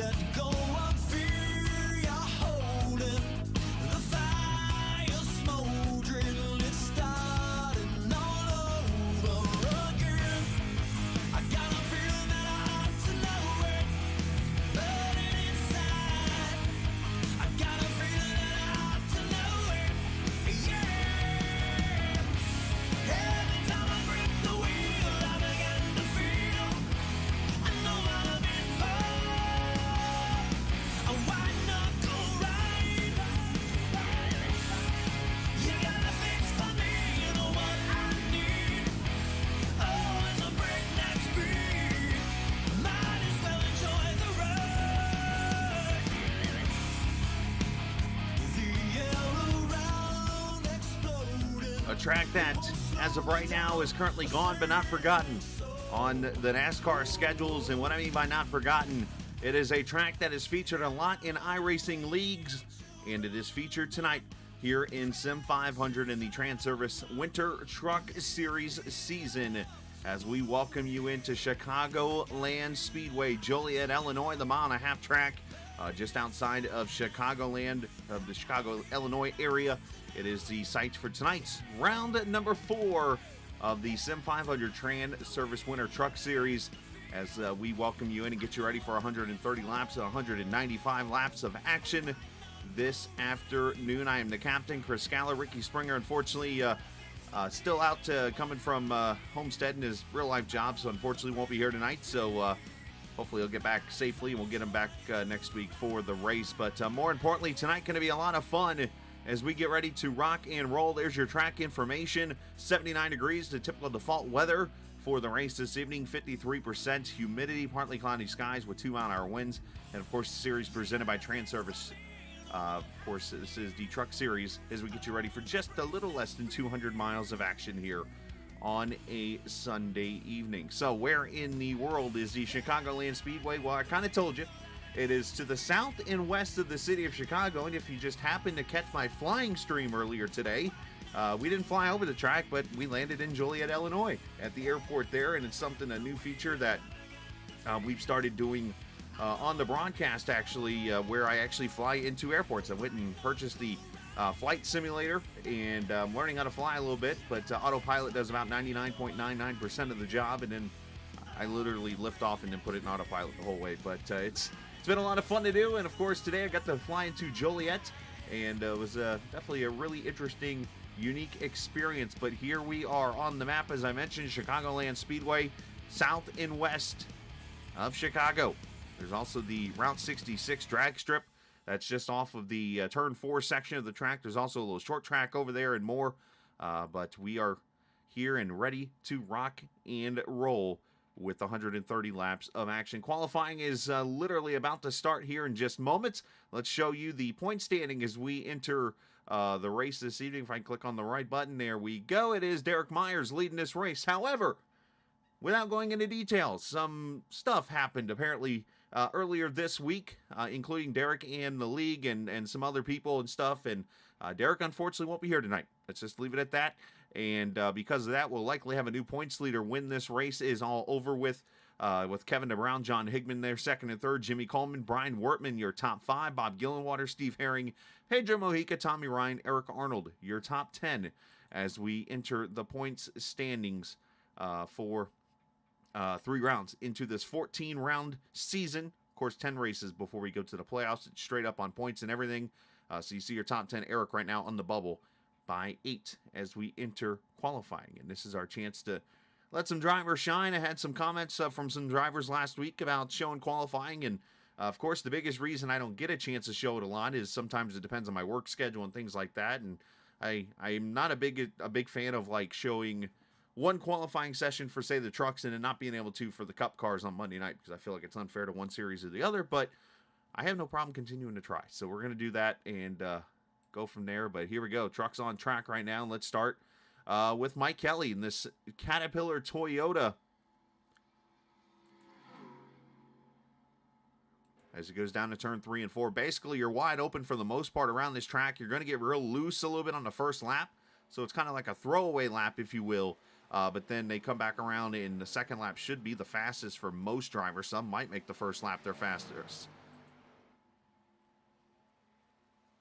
Let go of fear you're holding. The fire smoldering, it's starting all over again. I got a feeling that I ought to know it, burning inside. I got a feeling that I ought to know it, yeah. Every time I grip the wheel, I begin to feel I know what I'm in for. A white knuckle ride. You got a fix for me, you know what I need. Oh, it's a breakneck speed. Might as well enjoy the ride. The yellow round exploding. A track that, as of right now, is currently gone but not forgotten on the NASCAR schedules. And what I mean by not forgotten, it is a track that is featured a lot in iRacing leagues, and it is featured tonight here in Sim500 in the Transervice Winter Truck Series season as we welcome you into Chicagoland Speedway, Joliet, Illinois, the 1.5 mile track just outside of Chicagoland, of the Chicago, Illinois area. It is the site for tonight's round number 4 of the Sim500 Transervice Winter Truck Series as we welcome you in and get you ready for 130 laps, 195 laps of action this afternoon. I am the captain, Chris Scala. Ricky Springer, unfortunately, still out coming from Homestead in his real-life job, so unfortunately won't be here tonight. So hopefully he'll get back safely, and we'll get him back next week for the race. But more importantly, tonight going to be a lot of fun as we get ready to rock and roll. There's your track information. 79 degrees, the typical default weather for the race this evening. 53% humidity, partly cloudy skies with 2-mile-an-hour winds. And of course, the series presented by Transervice. Of course, this is the Truck Series as we get you ready for just a little less than 200 miles of action here on a Sunday evening. So where in the world is the Chicagoland Speedway? Well, I kind of told you. It is to the south and west of the city of Chicago, and if you just happened to catch my flying stream earlier today, we didn't fly over the track, but we landed in Joliet, Illinois at the airport there, and it's a new feature that we've started doing on the broadcast, actually, where I actually fly into airports. I went and purchased the flight simulator, and I'm learning how to fly a little bit, but autopilot does about 99.99% of the job, and then I literally lift off and then put it in autopilot the whole way. But it's been a lot of fun to do, and of course today I got to fly into Joliet, and it was definitely a really interesting, unique experience. But here we are on the map, as I mentioned, Chicagoland Speedway, south and west of Chicago. There's also the Route 66 drag strip that's just off of the turn 4 section of the track. There's also a little short track over there and more, but we are here and ready to rock and roll with 130 laps of action. Qualifying is literally about to start here in just moments. Let's show you the point standing as we enter the race this evening. If I can click on the right button, there we go. It is Derek Myers leading this race. However, without going into details, some stuff happened apparently earlier this week, including Derek and the league and some other people and stuff. And Derek, unfortunately, won't be here tonight. Let's just leave it at that. And because of that, we'll likely have a new points leader when this race is all over with Kevin DeBrown, John Higman there, second and third, Jimmy Coleman, Brian Wortman, your top 5, Bob Gillenwater, Steve Herring, Pedro Mojica, Tommy Ryan, Eric Arnold, your top 10, as we enter the points standings for 3 rounds into this 14-round season. Of course, 10 races before we go to the playoffs. It's straight up on points and everything. So you see your top 10, Eric, right now on the bubble by 8 as we enter qualifying. And this is our chance to let some drivers shine. I had some comments from some drivers last week about showing qualifying. And, of course, the biggest reason I don't get a chance to show it a lot is sometimes it depends on my work schedule and things like that. And I'm not a big fan of, like, showing one qualifying session for, say, the trucks and then not being able to for the cup cars on Monday night because I feel like it's unfair to one series or the other. But I have no problem continuing to try. So we're going to do that and go from there. But here we go. Truck's on track right now. Let's start with Mike Kelly in this Caterpillar Toyota. As it goes down to turn 3 and 4, basically you're wide open for the most part around this track. You're going to get real loose a little bit on the first lap. So it's kind of like a throwaway lap, if you will. But then they come back around, and the second lap should be the fastest for most drivers. Some might make the first lap their fastest.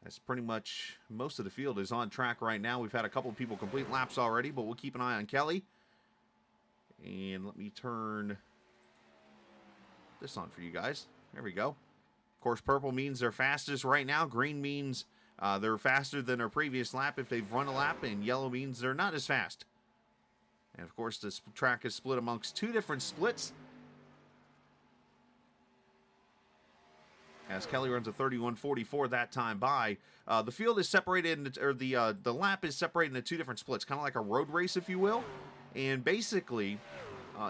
That's pretty much most of the field is on track right now. We've had a couple of people complete laps already, but we'll keep an eye on Kelly. And let me turn this on for you guys. There we go. Of course, purple means they're fastest right now. Green means they're faster than their previous lap if they've run a lap. And yellow means they're not as fast. And, of course, this track is split amongst two different splits. As Kelly runs a 31.44 that time by. The field is separated, or the lap is separated into two different splits, kind of like a road race, if you will. And basically,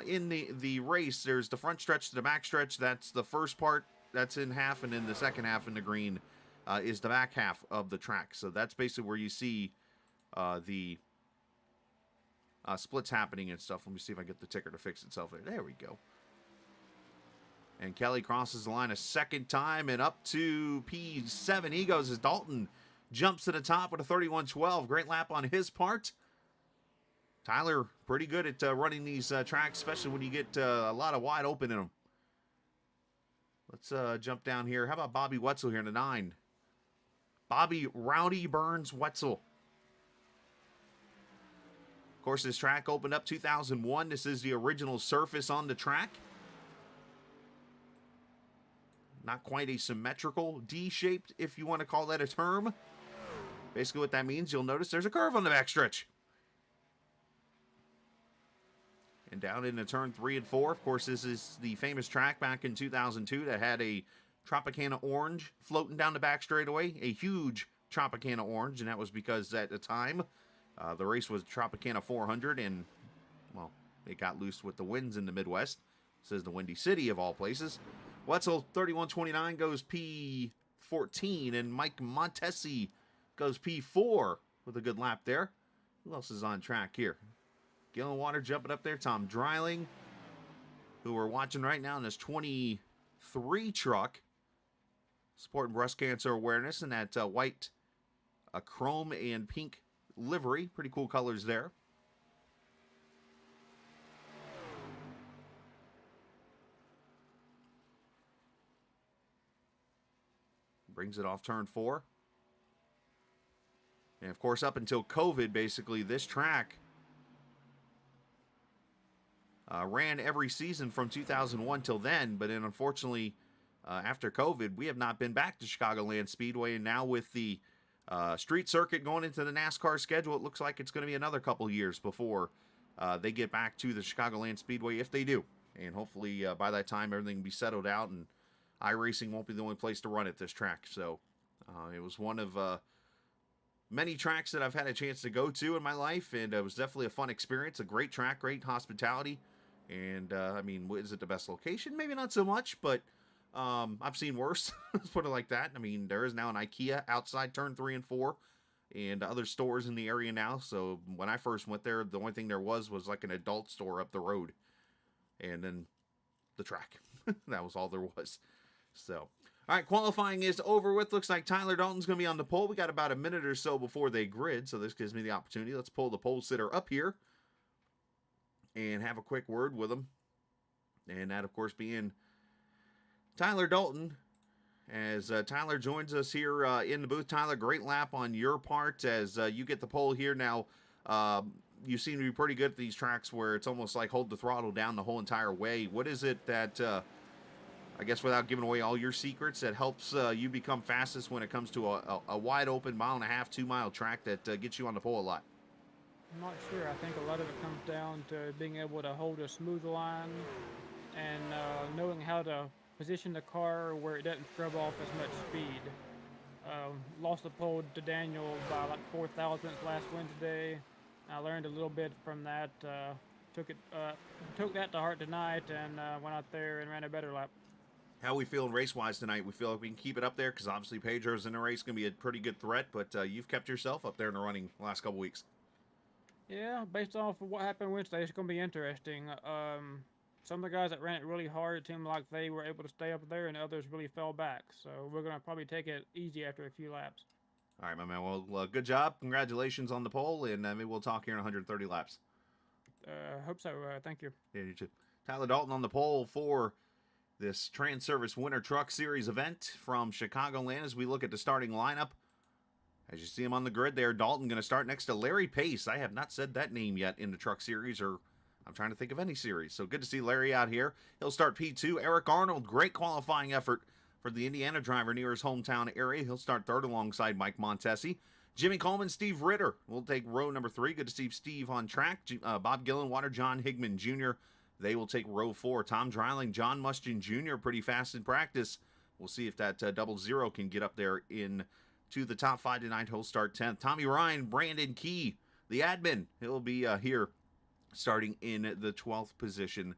in the race, there's the front stretch to the back stretch. That's the first part. That's in half, and then the second half in the green is the back half of the track. So that's basically where you see the splits happening and stuff. Let me see if I get the ticker to fix itself there. There we go. And Kelly crosses the line a second time and up to P7. He goes as Dalton jumps to the top with a 31.12. Great lap on his part. Tyler, pretty good at running these tracks, especially when you get a lot of wide open in them. Let's jump down here. How about Bobby Wetzel here in the 9? Bobby Rowdy Burns Wetzel. Of course, this track opened up 2001. This is the original surface on the track. Not quite a symmetrical D-shaped, if you want to call that a term. Basically what that means, you'll notice there's a curve on the backstretch. And down into turn 3 and 4, of course, this is the famous track back in 2002 that had a Tropicana orange floating down the back straightaway. A huge Tropicana orange, and that was because at the time, the race was Tropicana 400, and, well, it got loose with the winds in the Midwest. This is the Windy City of all places. Wetzel, 31.29, goes P14, and Mike Montesi goes P4 with a good lap there. Who else is on track here? Gillenwater jumping up there. Tom Dreiling, who we're watching right now in this 23 truck, supporting breast cancer awareness in that white, chrome and pink livery. Pretty cool colors there. Brings it off turn 4. And, of course, up until COVID, basically, this track ran every season from 2001 till then. But then, unfortunately, after COVID, we have not been back to Chicagoland Speedway. And now with the street circuit going into the NASCAR schedule, it looks like it's going to be another couple years before they get back to the Chicagoland Speedway, if they do. And hopefully, by that time, everything will be settled out and iRacing won't be the only place to run at this track. So it was one of many tracks that I've had a chance to go to in my life, and it was definitely a fun experience. A great track, great hospitality, and I mean, is it the best location? Maybe not so much, but I've seen worse. Let's put it like that. I mean, there is now an IKEA outside turn 3 and 4, and other stores in the area now. So when I first went there, the only thing there was like an adult store up the road, and then the track. That was all there was. So, all right, qualifying is over with. Looks like Tyler Dalton's going to be on the pole. We got about a minute or so before they grid, so this gives me the opportunity. Let's pull the pole sitter up here and have a quick word with him. And that, of course, being Tyler Dalton. As Tyler joins us here in the booth. Tyler, great lap on your part as you get the pole here. Now, you seem to be pretty good at these tracks where it's almost like hold the throttle down the whole entire way. What is it that... I guess without giving away all your secrets, that helps you become fastest when it comes to a wide open 1.5-mile, 2-mile track that gets you on the pole a lot? I'm not sure. I think a lot of it comes down to being able to hold a smooth line and knowing how to position the car where it doesn't scrub off as much speed. Lost the pole to Daniel by like 4 thousandths last Wednesday. I learned a little bit from that. Took that to heart tonight and went out there and ran a better lap. How are we feeling race-wise tonight? We feel like we can keep it up there because obviously Pedro's in the race, going to be a pretty good threat, but you've kept yourself up there in the running the last couple weeks. Yeah, based off of what happened Wednesday, it's going to be interesting. Some of the guys that ran it really hard, it seemed like they were able to stay up there, and others really fell back. So we're going to probably take it easy after a few laps. All right, my man. Well, good job. Congratulations on the pole, and maybe we'll talk here in 130 laps. Hope so. Thank you. Yeah, you too. Tyler Dalton on the pole for this Transervice Winter Truck Series event from Chicagoland as we look at the starting lineup As you see him on the grid there, Dalton going to start next to Larry Pace. I have not said that name yet in the truck series, or I'm trying to think of any series. So good to see Larry out here. He'll start P2. Eric Arnold, great qualifying effort for the Indiana driver near his hometown area. He'll start third alongside Mike Montesi. Jimmy Coleman, Steve Ritter will take row number 3. Good to see Steve on track. Bob Gillenwater, John Higman Jr., they will take row 4. Tom Dreiling, John Mustin Jr., pretty fast in practice. We'll see if that 00 can get up there in to the top 5 tonight. He'll start 10th. Tommy Ryan, Brandon Key, the admin. He'll be here starting in the 12th position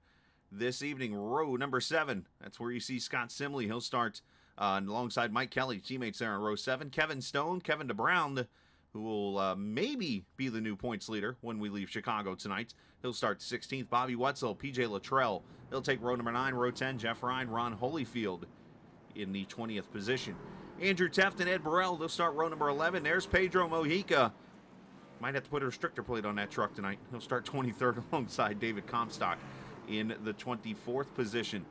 this evening. Row number 7. That's where you see Scott Simley. He'll start alongside Mike Kelly, teammates there in row 7. Kevin Stone, Kevin DeBrown, who will maybe be the new points leader when we leave Chicago tonight. He'll start 16th. Bobby Wetzel, PJ Luttrell. He'll take row number 9. Row 10, Jeff Ryan, Ron Holyfield in the 20th position. Andrew Teft and Ed Burrell, they'll start row number 11. There's Pedro Mojica. Might have to put a restrictor plate on that truck tonight. He'll start 23rd alongside David Comstock in the 24th position.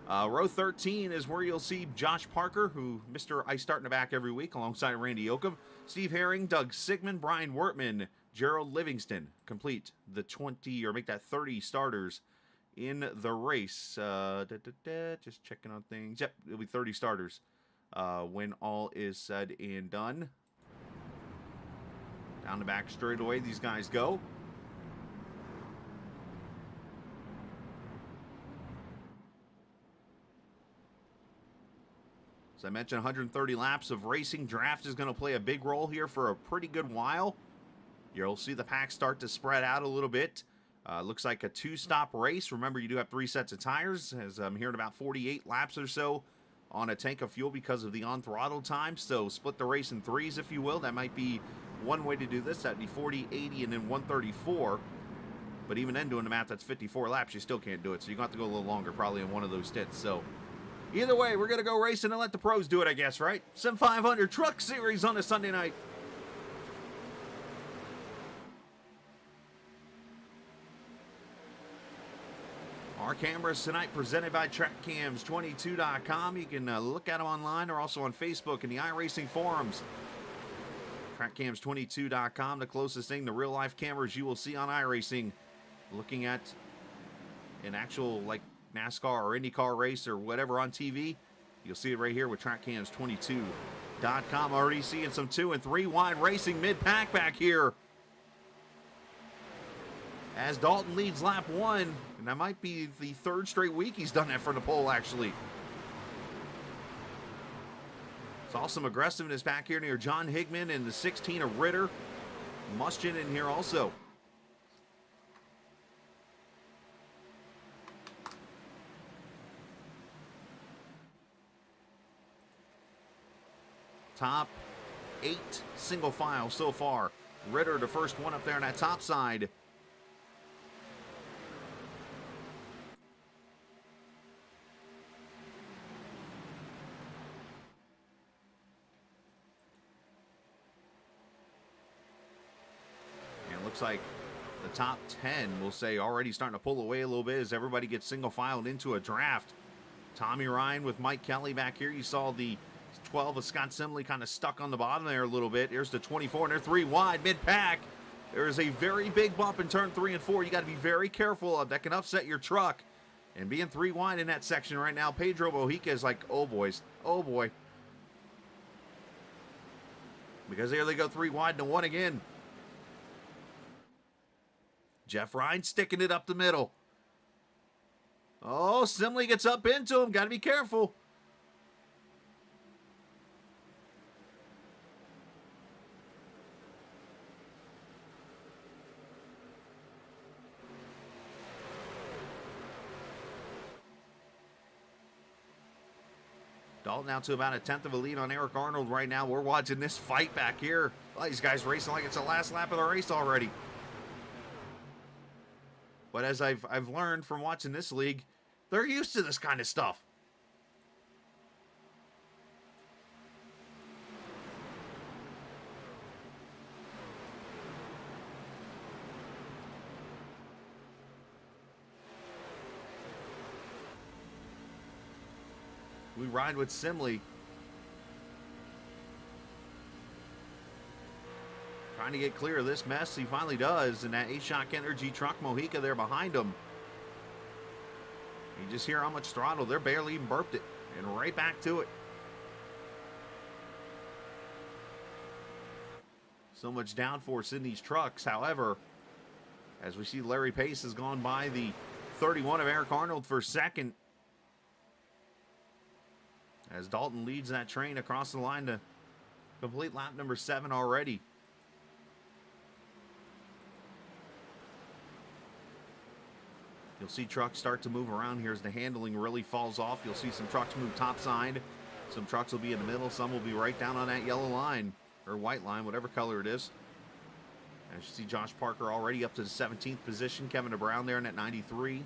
Row 13 is where you'll see Josh Parker, who Mr. I start in the back every week alongside Randy Yoakum. Steve Herring, Doug Sigmund, Brian Wortman, Gerald Livingston complete the 20 or make that 30 starters in the race. Just checking on things. Yep, it'll be 30 starters when all is said and done. Down the back straightaway, these guys go. As I mentioned, 130 laps of racing. Draft is going to play a big role here for a pretty good while. You'll see the pack start to spread out a little bit. Looks like a 2-stop race. Remember, you do have 3 sets of tires, as I'm hearing about 48 laps or so on a tank of fuel because of the on-throttle time. So split the race in 3s, if you will. That might be one way to do this. That'd be 40, 80, and then 134. But even then, doing the math, that's 54 laps. You still can't do it. So you're going to have to go a little longer probably in one of those stints. So either way, we're going to go racing and let the pros do it, I guess, right? Sim500 Truck Series on a Sunday night. Our cameras tonight presented by TrackCams22.com. You can look at them online or also on Facebook and the iRacing forums. TrackCams22.com, the closest thing to real-life cameras you will see on iRacing. Looking at an actual, like, NASCAR or IndyCar race or whatever on TV, you'll see it right here with TrackCams22.com. Already seeing some 2 and 3 wide racing mid-pack back here. As Dalton leads lap 1, and that might be the 3rd straight week he's done that for the pole, actually. Saw some aggressiveness back here near John Higman and the 16 of Ritter. Mustin in here also. Top 8 single file so far. Ritter, the first one up there on that top side. Looks like the top 10, we'll say, already starting to pull away a little bit as everybody gets single filed into a draft. Tommy Ryan with Mike Kelly back here. You saw the 12 of Scott Simley kind of stuck on the bottom there a little bit. Here's the 24, and they're 3 wide mid-pack. There is a very big bump in turn 3 and 4. You got to be very careful of that. Can upset your truck. And being 3 wide in that section right now, Pedro Mojica is like, oh boys, oh boy. Because here they go 3 wide and 1 again. Jeff Ryan sticking it up the middle. Oh, Simley gets up into him. Got to be careful. Dalton now to about a 10th of a lead on Eric Arnold right now. We're watching this fight back here. Oh, these guys racing like it's the last lap of the race already. But as I've learned from watching this league, they're used to this kind of stuff. We ride with Simley. trying to get clear of this mess. He finally does, and that A-Shock Energy truck Mohica there behind him. You just hear how much throttle. They're barely even burped it, and right back to it. So much downforce in these trucks. However, as we see, Larry Pace has gone by the 31 of Eric Arnold for second, as Dalton leads that train across the line to complete lap number 7 already. You'll see trucks start to move around here as the handling really falls off. You'll see some trucks move topside. Some trucks will be in the middle. Some will be right down on that yellow line, or white line, whatever color it is. As you see, Josh Parker already up to the 17th position. Kevin DeBrown there in at 93.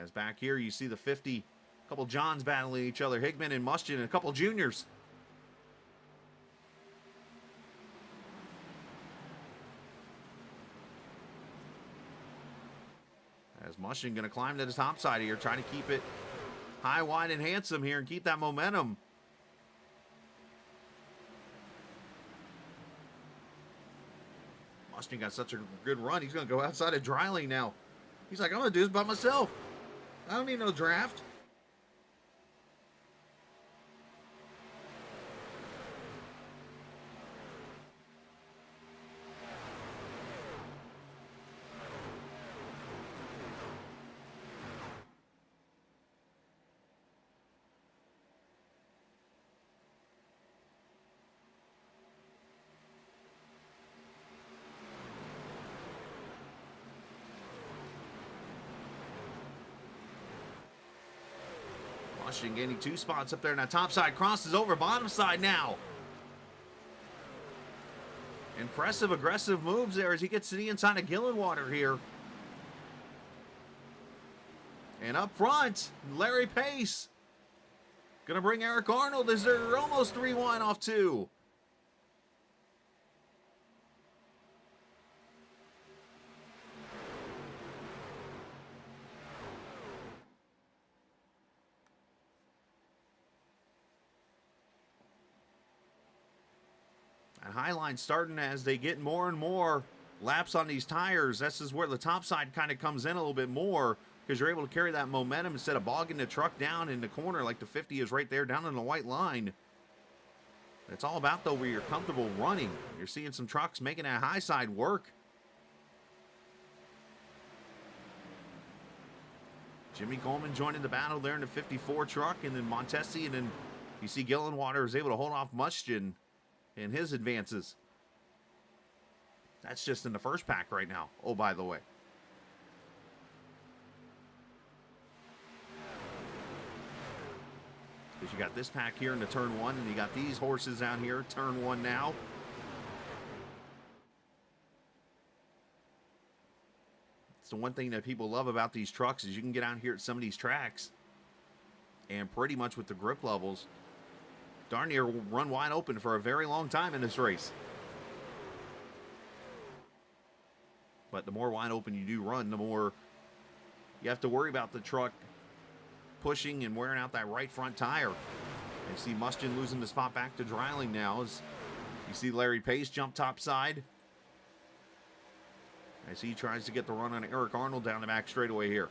As back here, you see the 50. A couple Johns battling each other. Higman and Mustian and a couple juniors. As Mustian going to climb to the top side here, trying to keep it high, wide, and handsome here and keep that momentum. Mustian got such a good run. He's going to go outside of Dryling now. He's like, I'm going to do this by myself. I don't need no draft. Washington gaining 2 spots up there. Now top side crosses over, bottom side now. Impressive, aggressive moves there as he gets to the inside of Gillenwater here. And up front, Larry Pace. Gonna bring Eric Arnold as they're almost 3 wide off 2. And Highline starting as they get more and more laps on these tires. This is where the top side kind of comes in a little bit more, because you're able to carry that momentum instead of bogging the truck down in the corner like the 50 is right there down in the white line. It's all about, though, where you're comfortable running. You're seeing some trucks making that high side work. Jimmy Coleman joining the battle there in the 54 truck, and then Montesi, and then you see Gillenwater is able to hold off Mustian in his advances. That's just in the first pack right now. Oh, by the way. Because you got this pack here in the turn 1, and you got these horses down here, turn 1 now. It's the one thing that people love about these trucks is you can get out here at some of these tracks, and pretty much with the grip levels, darn near run wide open for a very long time in this race. But the more wide open you do run, the more you have to worry about the truck pushing and wearing out that right front tire. You see Mustian losing the spot back to Dryling now as you see Larry Pace jump top side. As he tries to get the run on Eric Arnold down the back straightaway here.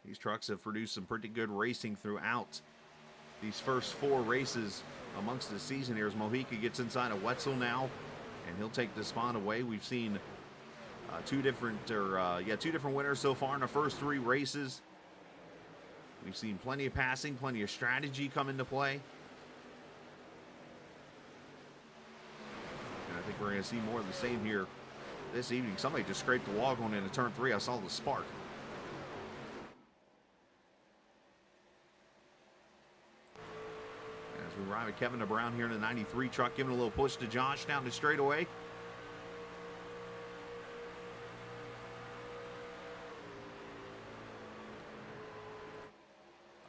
These trucks have produced some pretty good racing throughout these first 4 races amongst the season here as Mohica gets inside of Wetzel now, and he'll take the spot away. We've seen two different winners so far in the first 3 races. We've seen plenty of passing, plenty of strategy come into play. And I think we're going to see more of the same here this evening. Somebody just scraped the wall going into turn 3. I saw the spark. As we arrive at Kevin DeBrown here in the 93 truck, giving a little push to Josh down the straightaway.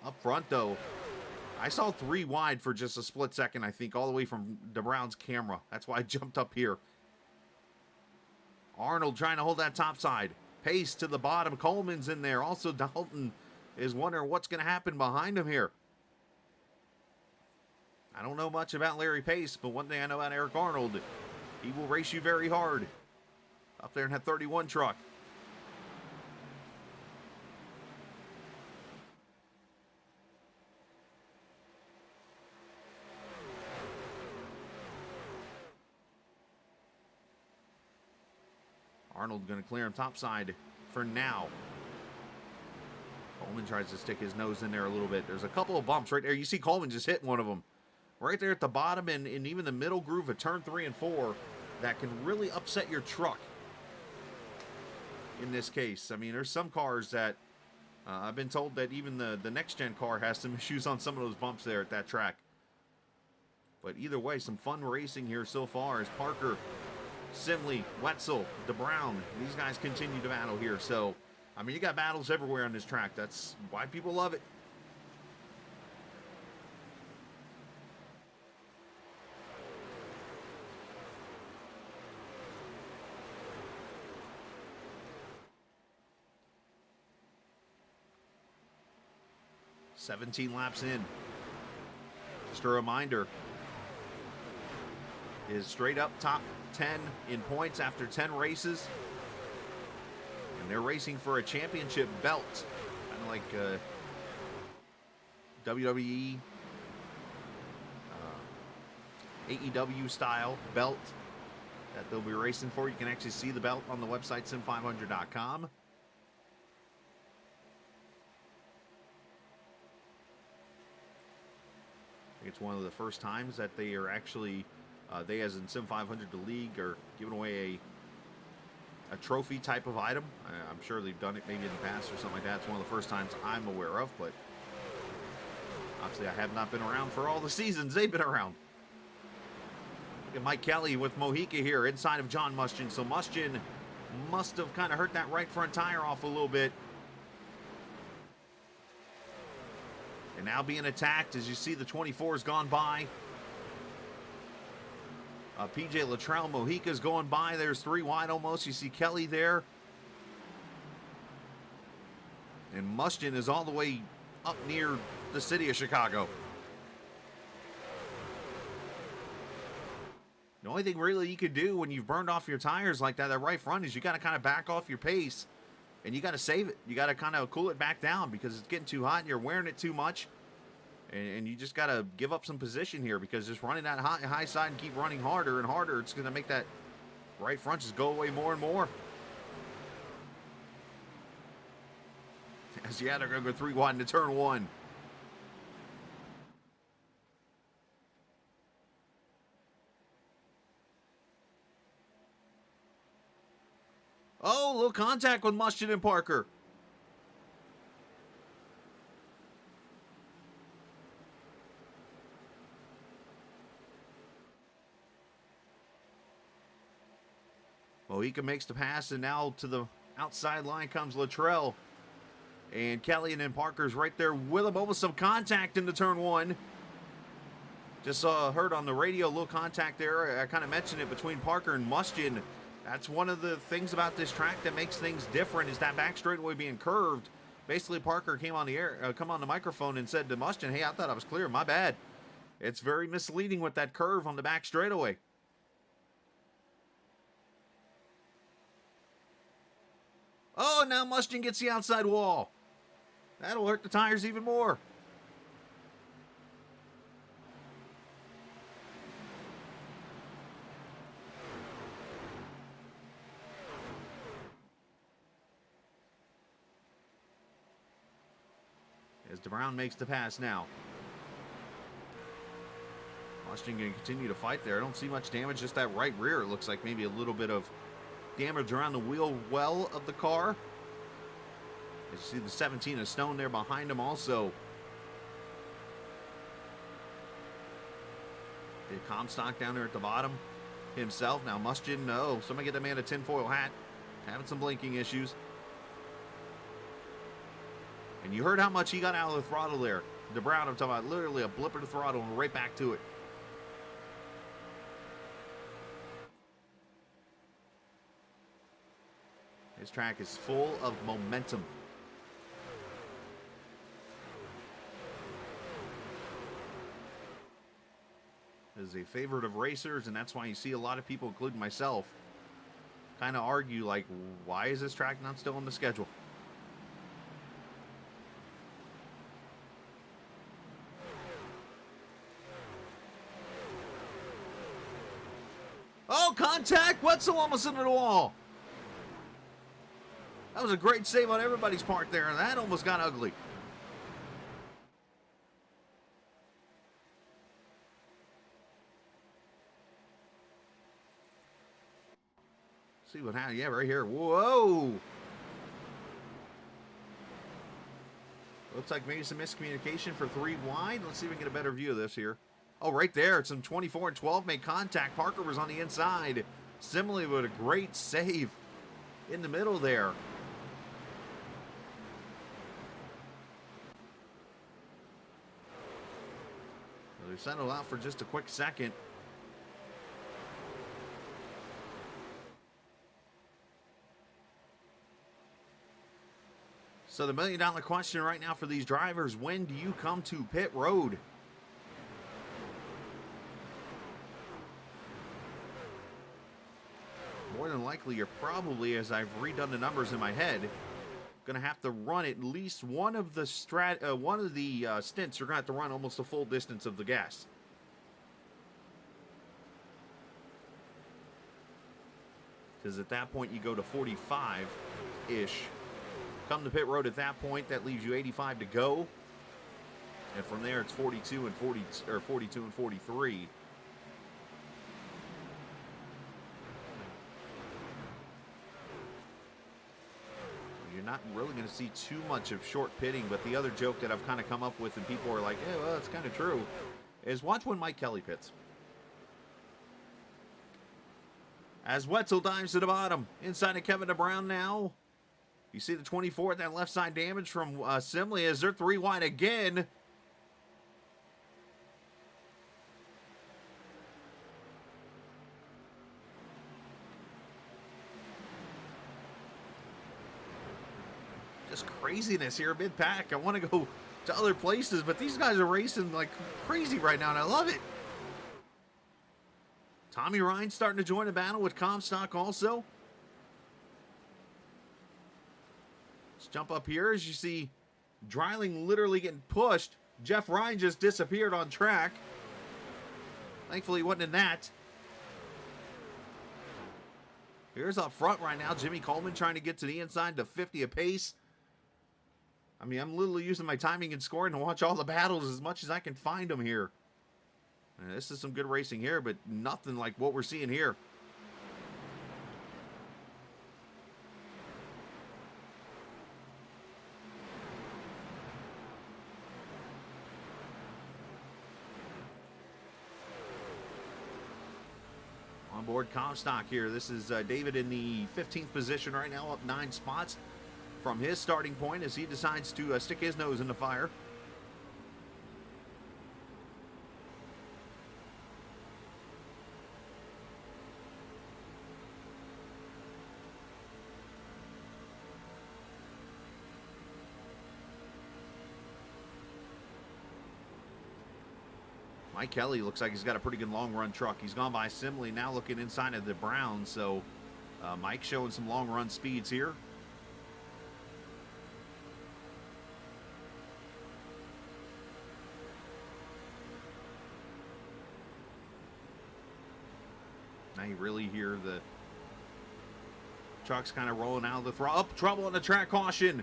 Up front, though, I saw 3 wide for just a split second, I think, all the way from DeBrown's camera. That's why I jumped up here. Arnold trying to hold that top side. Pace to the bottom. Coleman's in there. Also, Dalton is wondering what's going to happen behind him here. I don't know much about Larry Pace, but one thing I know about Eric Arnold, he will race you very hard. Up there in that 31 truck. Arnold going to clear him topside for now. Coleman tries to stick his nose in there a little bit. There's a couple of bumps right there. You see Coleman just hit one of them. Right there at the bottom and even the middle groove of turn 3 and 4 that can really upset your truck. In this case, I mean, there's some cars that I've been told that even the next-gen car has some issues on some of those bumps there at that track. But either way, some fun racing here so far as Parker, Simley, Wetzel, DeBrown, these guys continue to battle here. So, I mean, you got battles everywhere on this track. That's why people love it. "17 laps in." Just a reminder, is straight up top 10 in points after 10 races. And they're racing for a championship belt. Kind of like WWE, AEW style belt that they'll be racing for. You can actually see the belt on the website, sim500.com. It's one of the first times that they are actually, they as in Sim500, the league, are giving away a trophy type of item. I'm sure they've done it maybe in the past or something like that. It's one of the first times I'm aware of, but obviously I have not been around for all the seasons they've been around. Look at Mike Kelly with Mojica here inside of John Mustian. So Mustian must have kind of hurt that right front tire off a little bit. And now being attacked as you see the 24's gone by. PJ Luttrell, Mojica's going by. There's 3 wide almost. You see Kelly there. And Mustian is all the way up near the city of Chicago. The only thing really you could do when you've burned off your tires like that right front is you got to kind of back off your pace. And you got to save it. You got to kind of cool it back down because it's getting too hot and you're wearing it too much. And you just got to give up some position here because just running that high side and keep running harder and harder, it's going to make that right front just go away more and more. As yeah, they're going to go 3 wide into turn 1. Oh, a little contact with Mustian and Parker. Mojica makes the pass, and now to the outside line comes Luttrell. And Kelly and then Parker's right there with him. Almost some contact into turn 1. Just heard on the radio a little contact there. I kind of mentioned it between Parker and Mustian. That's one of the things about this track that makes things different is that back straightaway being curved. Basically, Parker came on the air, come on the microphone and said to Mustian, "Hey, I thought I was clear. My bad." It's very misleading with that curve on the back straightaway. Oh, now Mustian gets the outside wall. That'll hurt the tires even more. As DeBrown makes the pass now. Mustian going to continue to fight there. I don't see much damage, just that right rear. It looks like maybe a little bit of damage around the wheel well of the car. As you see the 17 of Stone there behind him also. The Comstock down there at the bottom himself. Now Mustian, no, somebody get that man a tinfoil hat. Having some blinking issues. And you heard how much he got out of the throttle there. the Brown I'm talking about, literally a blip of the throttle and right back to it. This track is full of momentum. This is a favorite of racers, and that's why you see a lot of people, including myself, kind of argue, like, why is this track not still on the schedule? Oh, contact! Wetzel almost into the wall. That was a great save on everybody's part there, and that almost got ugly. See what happened. Yeah, right here. Whoa! Looks like maybe some miscommunication for 3 wide. Let's see if we can get a better view of this here. Oh, right there. It's some 24 and 12 made contact. Parker was on the inside. Similarly, with a great save in the middle there. So they settled out for just a quick second. So the $1 million question right now for these drivers, when do you come to pit road? More than likely, you're probably, as I've redone the numbers in my head, going to have to run at least one of the stints. You're going to have to run almost the full distance of the gas. Because at that point, you go to 45-ish. Come to pit road at that point, that leaves you 85 to go. And from there, it's 42 and 40, or 42 and 43. You're not really going to see too much of short pitting, but the other joke that I've kind of come up with, and people are like, yeah, well, it's kind of true, is watch when Mike Kelly pits. As Wetzel dives to the bottom, inside of Kevin DeBrown now. You see the 24 at that left side damage from Simley as they're 3 wide again. Just craziness here mid-pack. I want to go to other places, but these guys are racing like crazy right now, and I love it. Tommy Ryan starting to join the battle with Comstock also. Let's jump up here as you see Dreiling literally getting pushed. Jeff Ryan just disappeared on track. Thankfully, he wasn't in that. Here's up front right now, Jimmy Coleman trying to get to the inside to 50 apace. I mean, I'm literally using my timing and scoring to watch all the battles as much as I can find them here. And this is some good racing here, but nothing like what we're seeing here. On board Comstock here. This is David in the 15th position right now, up 9 spots from his starting point as he decides to stick his nose in the fire. Mike Kelly looks like he's got a pretty good long run truck. He's gone by Simley, now looking inside of the Browns. So Mike showing some long run speeds here. Now you really hear the trucks kind of rolling out of the throttle. Up, trouble on the track, caution.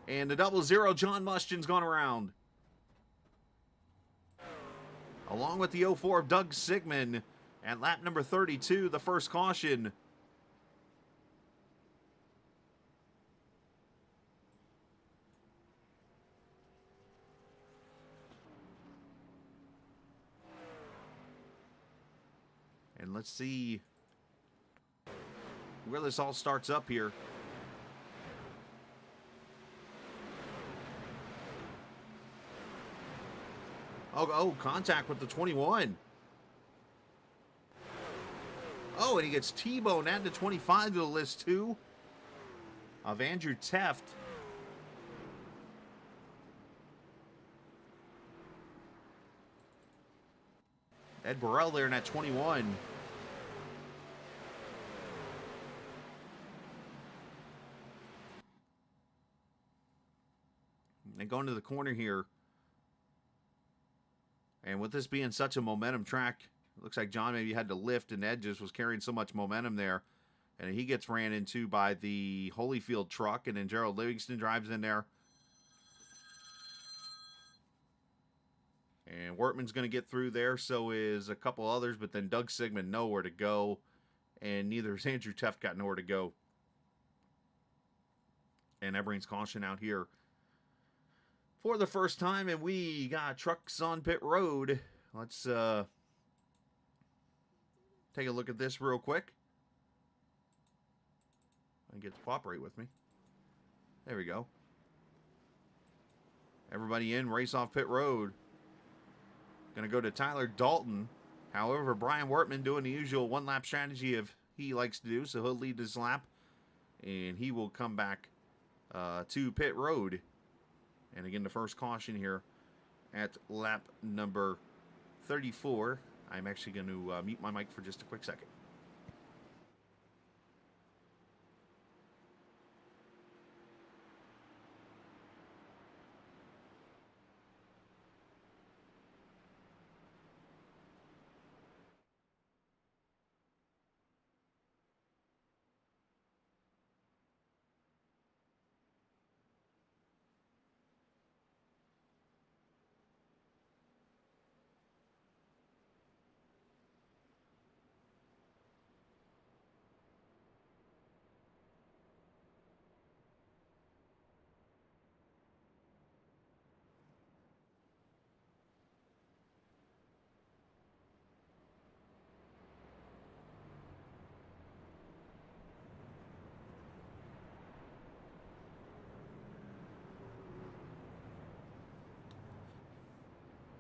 And the 00 John Muschin's gone around. Along with the 04 of Doug Sigmund at lap number 32, the first caution. And let's see where this all starts up here. Oh, contact with the 21. Oh, and he gets T-boned. Add the 25 to the list, too, of Andrew Teft. Ed Burrell there in that 21. They go into the corner here. And with this being such a momentum track, it looks like John maybe had to lift, and Ed just was carrying so much momentum there. And he gets ran into by the Holyfield truck, and then Gerald Livingston drives in there. And Wortman's going to get through there, so is a couple others, but then Doug Sigmund nowhere to go, and neither has Andrew Teft got nowhere to go. And that brings caution out here for the first time, and we got trucks on pit road. Let's take a look at this real quick. And get to cooperate with me. There we go. Everybody in, race off pit road. Going to go to Tyler Dalton. However, Brian Wortman doing the usual one-lap strategy of he likes to do, so he'll lead this lap. And he will come back to pit road. And again, the first caution here at lap number 34. I'm actually going to mute my mic for just a quick second.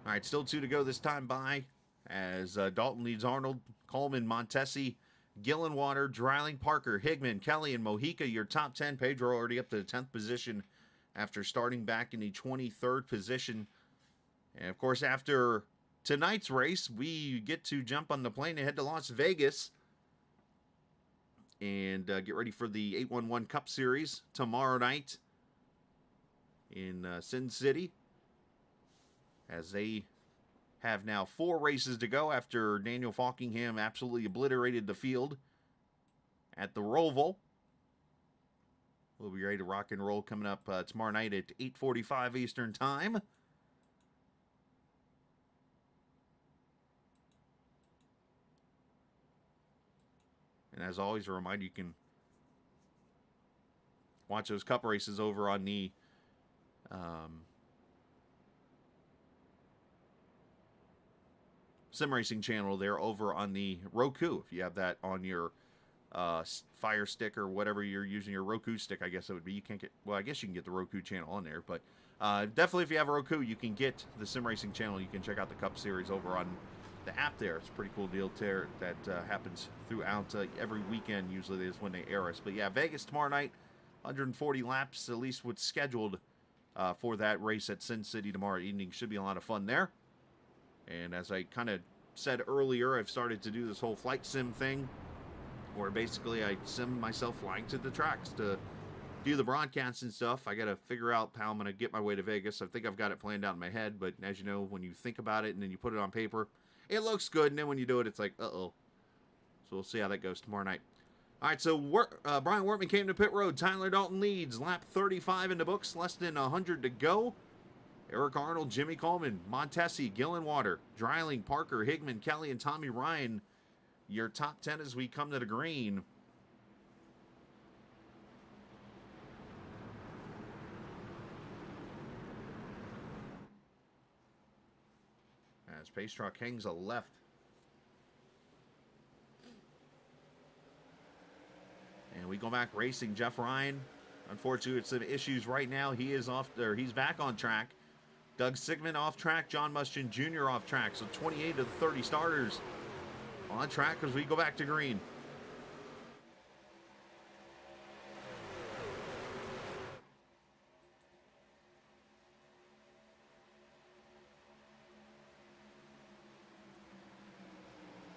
All right, still 2 to go this time by as Dalton leads Arnold, Coleman, Montesi, Gillenwater, Dreiling, Parker, Higman, Kelly, and Mojica. Your top 10. Pedro already up to the 10th position after starting back in the 23rd position. And, of course, after tonight's race, we get to jump on the plane and head to Las Vegas and get ready for the 811 Cup Series tomorrow night in Sin City, as they have now 4 races to go after Daniel Falkingham absolutely obliterated the field at the Roval. We'll be ready to rock and roll coming up tomorrow night at 8:45 Eastern Time. And as always, a reminder, you can watch those Cup races over on the Sim Racing channel there over on the Roku. If you have that on your Fire Stick or whatever you're using, your Roku stick, I guess it would be. You can't get, well, I guess you can get the Roku channel on there, but definitely if you have a Roku, you can get the Sim Racing channel. You can check out the Cup Series over on the app there. It's a pretty cool deal there that happens throughout every weekend. Usually is when they air us. But yeah, Vegas tomorrow night, 140 laps, at least what's scheduled for that race at Sin City tomorrow evening. Should be a lot of fun there. And as I kind of said earlier, I've started to do this whole flight sim thing, where basically I sim myself flying to the tracks to do the broadcasts and stuff. I got to figure out how I'm going to get my way to Vegas. I think I've got it planned out in my head, but as you know, when you think about it and then you put it on paper, it looks good, and then when you do it, it's like, uh-oh. So we'll see how that goes tomorrow night. All right, so Brian Wortman came to pit road. Tyler Dalton leads. Lap 35 in the books, less than 100 to go. Eric Arnold, Jimmy Coleman, Montesi, Gillenwater, Dreiling, Parker, Higman, Kelly, and Tommy Ryan. Your top 10 as we come to the green. As Pace Truck hangs a left. And we go back racing. Jeff Ryan, unfortunately, with some issues right now. He is off there. He's back on track. Doug Sigmund off track, John Muschin Jr. off track. So 28 of the 30 starters on track as we go back to green.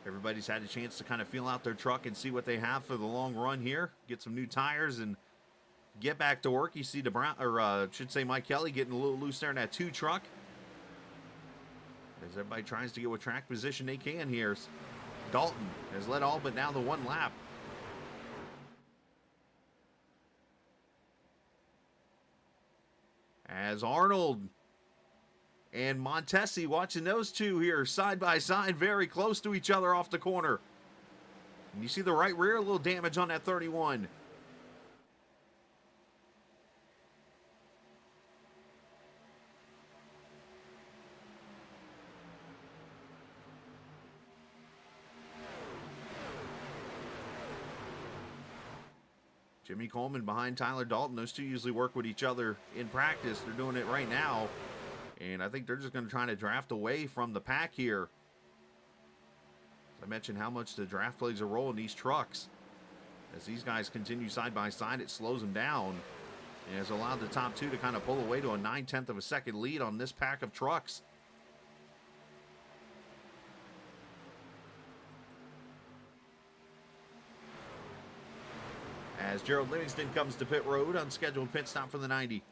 Everybody's had a chance to kind of feel out their truck and see what they have for the long run here. Get some new tires and get back to work. You see Mike Kelly getting a little loose there in that 2 truck. As everybody tries to get what track position they can here. Dalton has led all but now the 1 lap. As Arnold and Montesi, watching those two here side by side, very close to each other off the corner. And you see the right rear, a little damage on that 31. Jimmy Coleman behind Tyler Dalton. Those two usually work with each other in practice. They're doing it right now. And I think they're just going to try to draft away from the pack here. As I mentioned how much the draft plays a role in these trucks. As these guys continue side by side, it slows them down. And has allowed the top 2 to kind of pull away to a 9/10 of a second lead on this pack of trucks. As Gerald Livingston comes to pit road, unscheduled pit stop for the 90.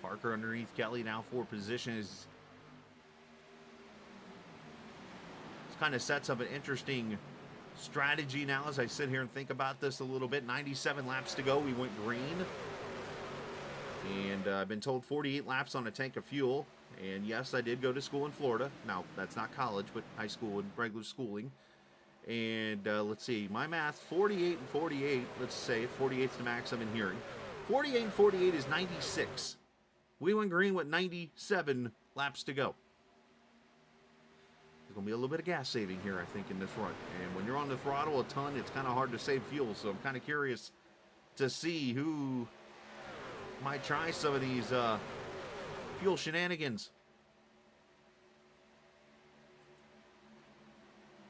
Parker underneath Kelly now for position is kind of sets up an interesting strategy now as I sit here and think about this a little bit. 97 laps to go. We went green. And I've been told 48 laps on a tank of fuel. And yes, I did go to school in Florida. Now, that's not college, but high school and regular schooling. And let's see, my math, 48 and 48. Let's say 48's the max I'm in hearing. 48 and 48 is 96. We went green with 97 laps to go. There's going to be a little bit of gas saving here, I think, in this run. And when you're on the throttle a ton, it's kind of hard to save fuel. So I'm kind of curious to see who might try some of these fuel shenanigans.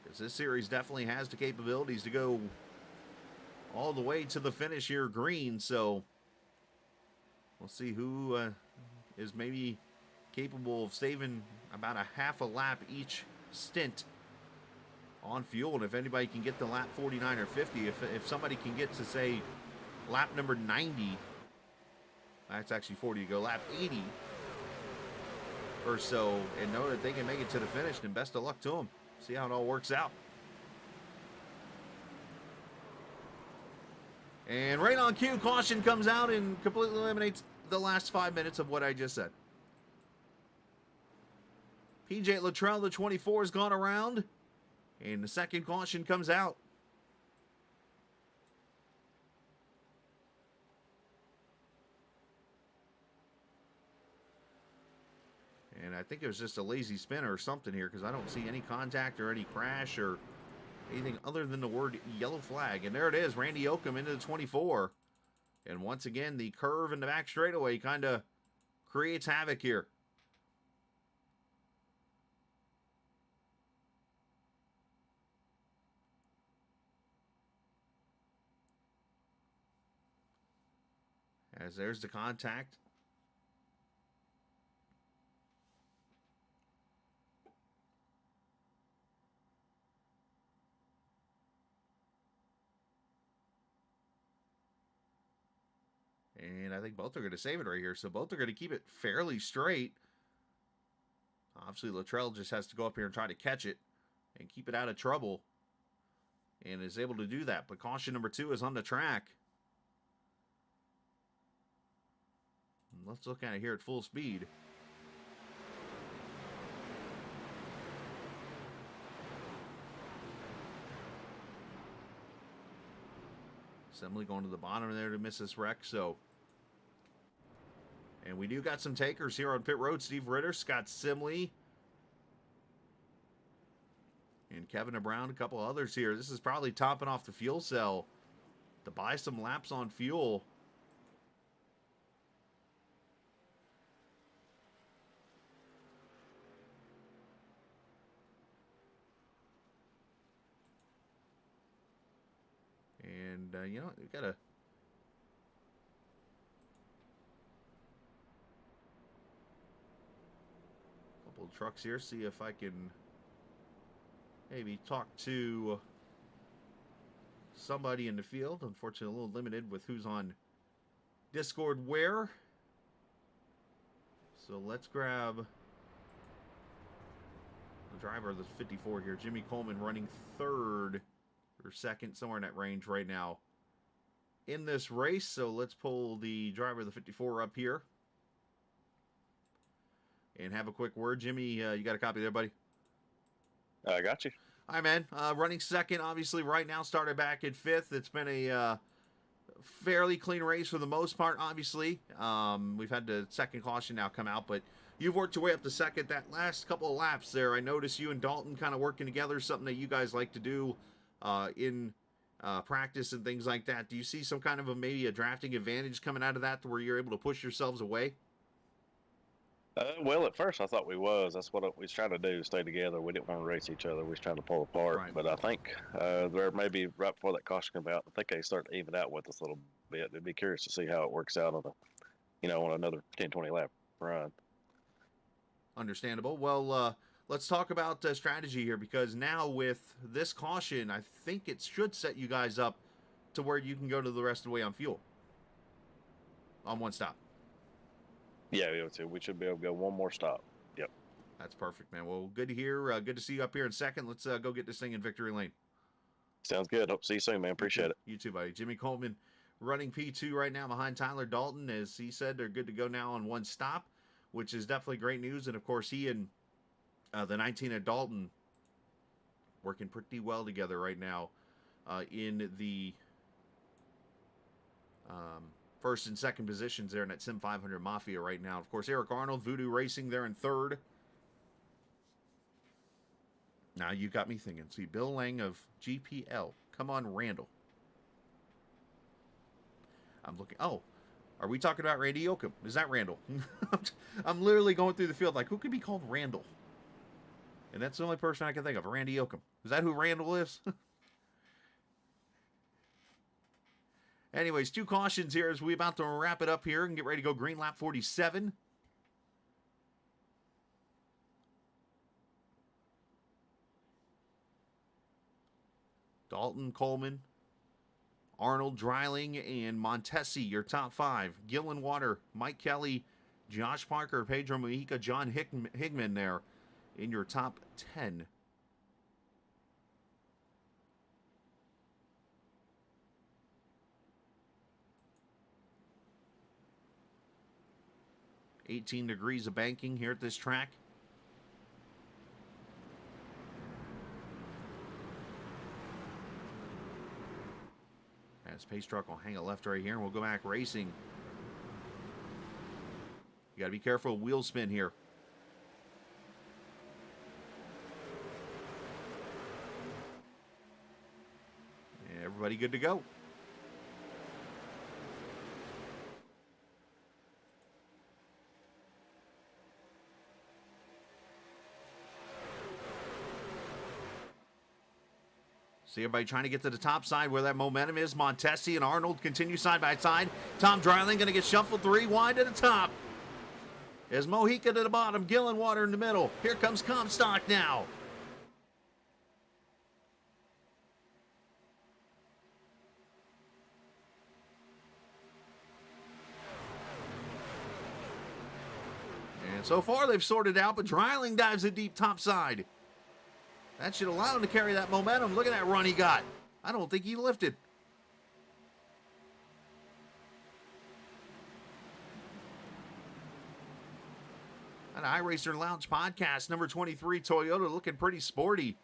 Because this series definitely has the capabilities to go all the way to the finish here green. So we'll see who is maybe capable of saving about a half a lap each stint on fuel. And if anybody can get to lap 49 or 50, if somebody can get to, say, lap number 90, that's actually 40 to go, lap 80 or so, and know that they can make it to the finish, then best of luck to them. See how it all works out. And right on cue, caution comes out and completely eliminates the last 5 minutes of what I just said. PJ Luttrell, the 24, has gone around, and the second caution comes out. And I think it was just a lazy spinner or something here, because I don't see any contact or any crash or anything other than the word yellow flag. And there it is, Randy Oakham into the 24. And once again, the curve in the back straightaway kind of creates havoc here. As there's the contact. And I think both are going to save it right here. So both are going to keep it fairly straight. Obviously, Luttrell just has to go up here and try to catch it and keep it out of trouble. And is able to do that. But caution number 2 is on the track. Let's look at it here at full speed. Simley going to the bottom there to miss this wreck, so. And we do got some takers here on pit road. Steve Ritter, Scott Simley, and Kevin Brown, a couple others here. This is probably topping off the fuel cell to buy some laps on fuel. And, you know, we got a couple of trucks here. See if I can maybe talk to somebody in the field. Unfortunately, a little limited with who's on Discord where. So let's grab the driver of the 54 here. Jimmy Coleman running third or second, somewhere in that range right now in this race. So let's pull the driver of the 54 up here and have a quick word. Jimmy, you got a copy there, buddy? I got you. All right, man. Running second, obviously, right now, started back at fifth. It's been a fairly clean race for the most part, obviously. We've had the second caution now come out, but you've worked your way up to second. That last couple of laps there, I noticed you and Dalton kind of working together, something that you guys like to do in practice and things like that. Do you see some kind of maybe a drafting advantage coming out of that to where you're able to push yourselves away? Well, at first I thought we was. That's what we was trying to do, stay together. We didn't want to race each other. We was trying to pull apart. Right. But I think there maybe right before that caution came out, I think they started to even out with us a little bit. I'd be curious to see how it works out on on another 10, 20 lap run. Understandable. Well, let's talk about strategy here, because now with this caution, I think it should set you guys up to where you can go to the rest of the way on fuel on one stop. Yeah, we should be able to go one more stop. Yep. That's perfect, man. Well, good to hear. Good to see you up here in second. Let's go get this thing in victory lane. Sounds good. Hope to see you soon, man. Appreciate it. You too, buddy. Jimmy Coleman running P2 right now behind Tyler Dalton. As he said, they're good to go now on one stop, which is definitely great news. And, of course, he and the 19 at Dalton working pretty well together right now in the first and second positions there in that Sim500 Mafia right now. Of course, Eric Arnold, Voodoo Racing there in third. Now you got me thinking. See, Bill Lang of GPL. Come on, Randall. I'm looking. Oh, are we talking about Randy Yoakum? Is that Randall? I'm literally going through the field like, who could be called Randall? And that's the only person I can think of, Randy Yoakum. Is that who Randall is? Anyways, two cautions here as we about to wrap it up here and get ready to go green lap 47. Dalton, Coleman, Arnold, Dreiling, and Montesi, your top five. Gillen Water, Mike Kelly, Josh Parker, Pedro Mujica, John Higman there in your top 10. $18 degrees of banking here at this track. As Pace Truck will hang a left right here, and we'll go back racing. You got to be careful of wheel spin here. Everybody good to go. See everybody trying to get to the top side where that momentum is. Montesi and Arnold continue side by side. Tom Dreiling going to get shuffled 3 wide to the top. There's Mojica to the bottom. Gillen Water in the middle. Here comes Comstock now. And so far they've sorted out, but Dreiling dives a deep top side. That should allow him to carry that momentum. Look at that run he got. I don't think he lifted. An iRacer Lounge podcast, number 23, Toyota, looking pretty sporty. .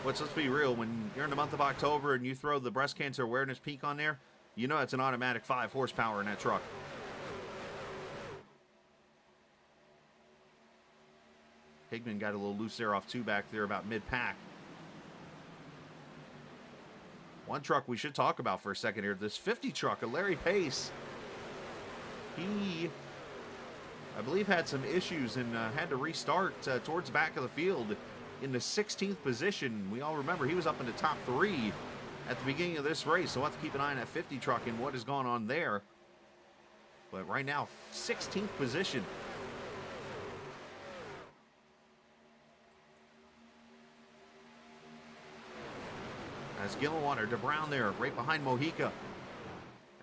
let's be real, when you're in the month of October and you throw the breast cancer awareness peak on there, you know it's an automatic 5 horsepower in that truck. Higman got a little loose there off 2 back there about mid-pack. One truck we should talk about for a second here, this 50 truck, a Larry Pace. He, I believe, had some issues and had to restart towards the back of the field in the 16th position. We all remember he was up in the top 3 at the beginning of this race, so we'll have to keep an eye on that 50 truck and what has gone on there. But right now, 16th position. As Gillenwater to Brown there, right behind Mojica.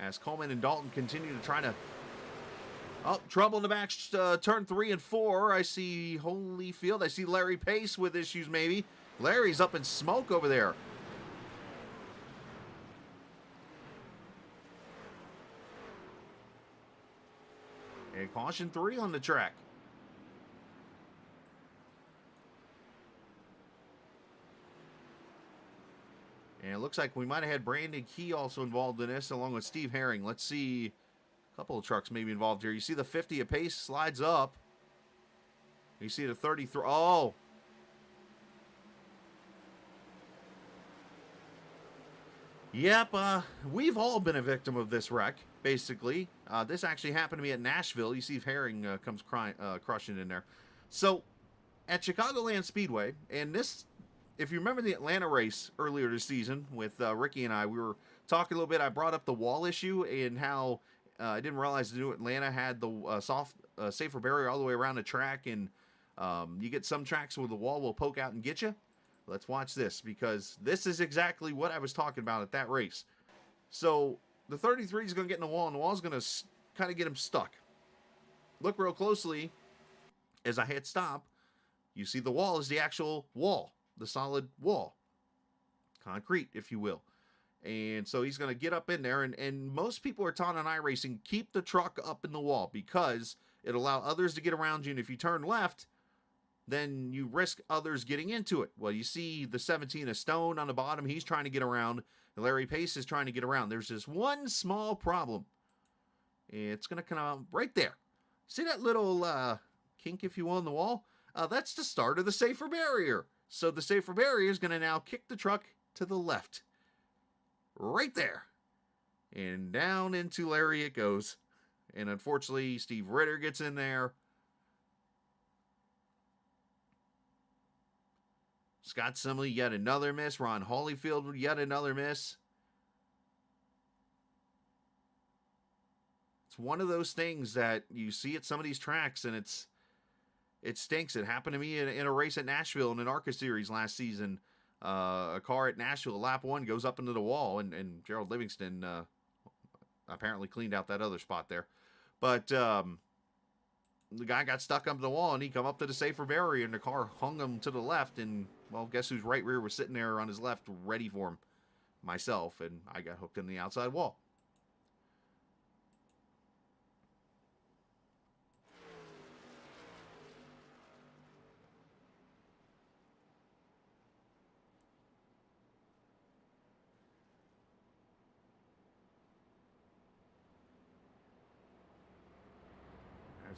As Coleman and Dalton continue to try to... Oh, trouble in the back, turn 3 and 4. I see Holyfield. I see Larry Pace with issues maybe. Larry's up in smoke over there. And caution 3 on the track. And it looks like we might have had Brandon Key also involved in this, along with Steve Herring. Let's see, a couple of trucks maybe involved here. You see the 50 at Pace slides up. You see the 33. Oh. Yep, we've all been a victim of this wreck, basically. This actually happened to me at Nashville. You see Herring comes crushing in there. So, at Chicagoland Speedway, and this... If you remember the Atlanta race earlier this season with Ricky and I, we were talking a little bit. I brought up the wall issue and how I didn't realize the new Atlanta had the safer barrier all the way around the track, and you get some tracks where the wall will poke out and get you. Let's watch this, because this is exactly what I was talking about at that race. So the 33 is going to get in the wall, and the wall is going to kind of get him stuck. Look real closely as I hit stop. You see the wall is the actual wall. The solid wall, concrete, if you will. And so he's going to get up in there, and most people are taught on iRacing, keep the truck up in the wall, because it'll allow others to get around you, and if you turn left, then you risk others getting into it. Well, you see the 17 of Stone on the bottom, he's trying to get around, and Larry Pace is trying to get around. There's just one small problem. It's going to come out right there. See that little kink, if you will, in the wall? That's the start of the safer barrier. So the safer barrier is going to now kick the truck to the left. Right there. And down into Larry it goes. And unfortunately, Steve Ritter gets in there. Scott Simley, yet another miss. Ron Holyfield, yet another miss. It's one of those things that you see at some of these tracks, and it stinks. It happened to me in a race at Nashville in an ARCA series last season. A car at Nashville, lap 1, goes up into the wall, and Gerald Livingston apparently cleaned out that other spot there. But the guy got stuck up the wall, and he come up to the safer barrier, and the car hung him to the left, and, well, guess whose right rear was sitting there on his left ready for him? Myself, and I got hooked in the outside wall.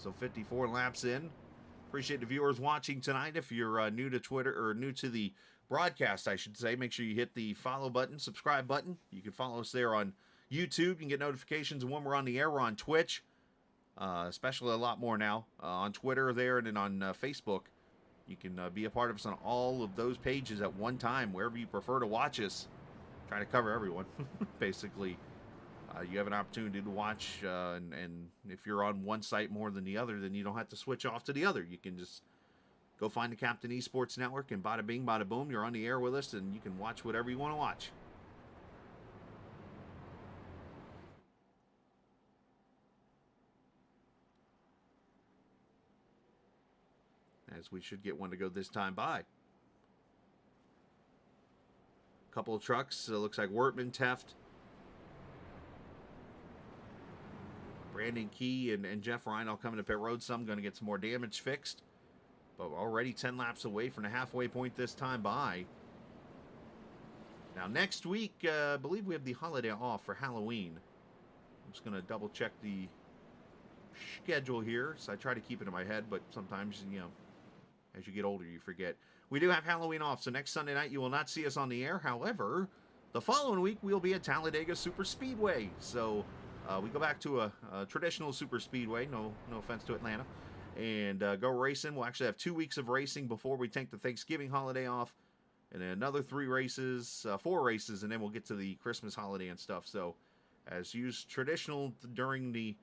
So 54 laps in. Appreciate the viewers watching tonight. If you're new to Twitter, or new to the broadcast, I should say, make sure you hit the follow button, subscribe button. You can follow us there on YouTube. You can get notifications when we're on the air. We're on Twitch, especially a lot more now. On Twitter there, and then on Facebook. You can be a part of us on all of those pages at one time, wherever you prefer to watch us. Trying to cover everyone, basically. You have an opportunity to watch, and if you're on one site more than the other, then you don't have to switch off to the other. You can just go find the Captain Esports Network, and bada bing, bada boom, you're on the air with us, and you can watch whatever you want to watch. As we should get one to go this time by. Couple of trucks, looks like Wortman, Teft, Brandon Key and Jeff Ryan all coming to pit road. Some going to get some more damage fixed. But already 10 laps away from the halfway point this time by. Now, next week, I believe we have the holiday off for Halloween. I'm just going to double check the schedule here. So I try to keep it in my head, but sometimes, you know, as you get older, you forget. We do have Halloween off, so next Sunday night you will not see us on the air. However, the following week we'll be at Talladega Super Speedway. So we go back to a traditional Super Speedway. No offense to Atlanta. And go racing. We'll actually have 2 weeks of racing before we take the Thanksgiving holiday off. And then another 4 races, and then we'll get to the Christmas holiday and stuff. So, as used traditional during the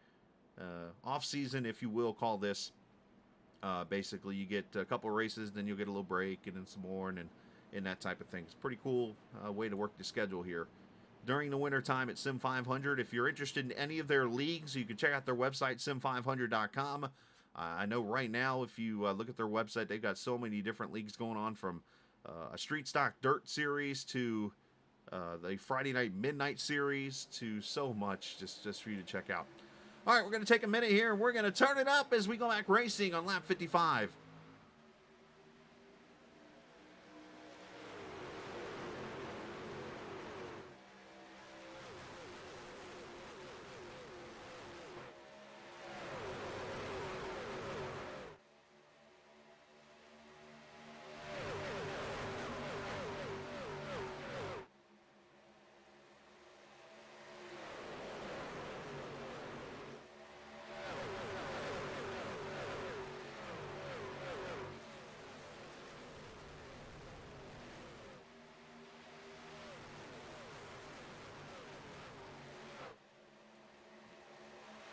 off season, if you will call this, basically you get a couple of races, then you'll get a little break, and then some more, and that type of thing. It's a pretty cool way to work the schedule here. During the winter time at Sim500, if you're interested in any of their leagues, you can check out their website, sim500.com. I know right now, if you look at their website, they've got so many different leagues going on, from a street stock dirt series to the Friday night midnight series to so much just for you to check out. All right, we're going to take a minute here, and we're going to turn it up as we go back racing on lap 55.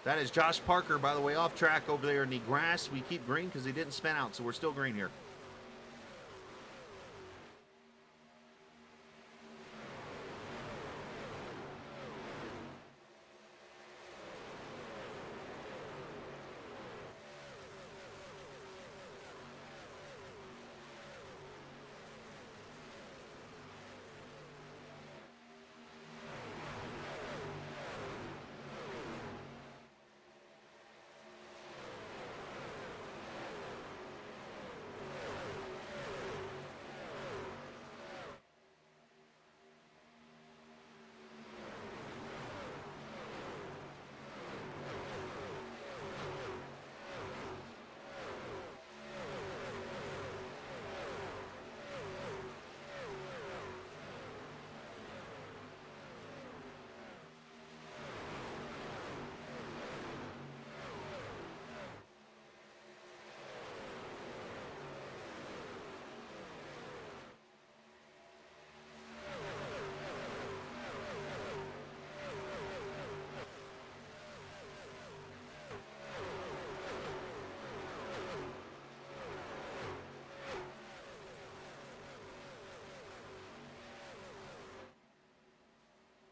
That is Josh Parker, by the way, off track over there in the grass. We keep green because he didn't spin out, so we're still green here.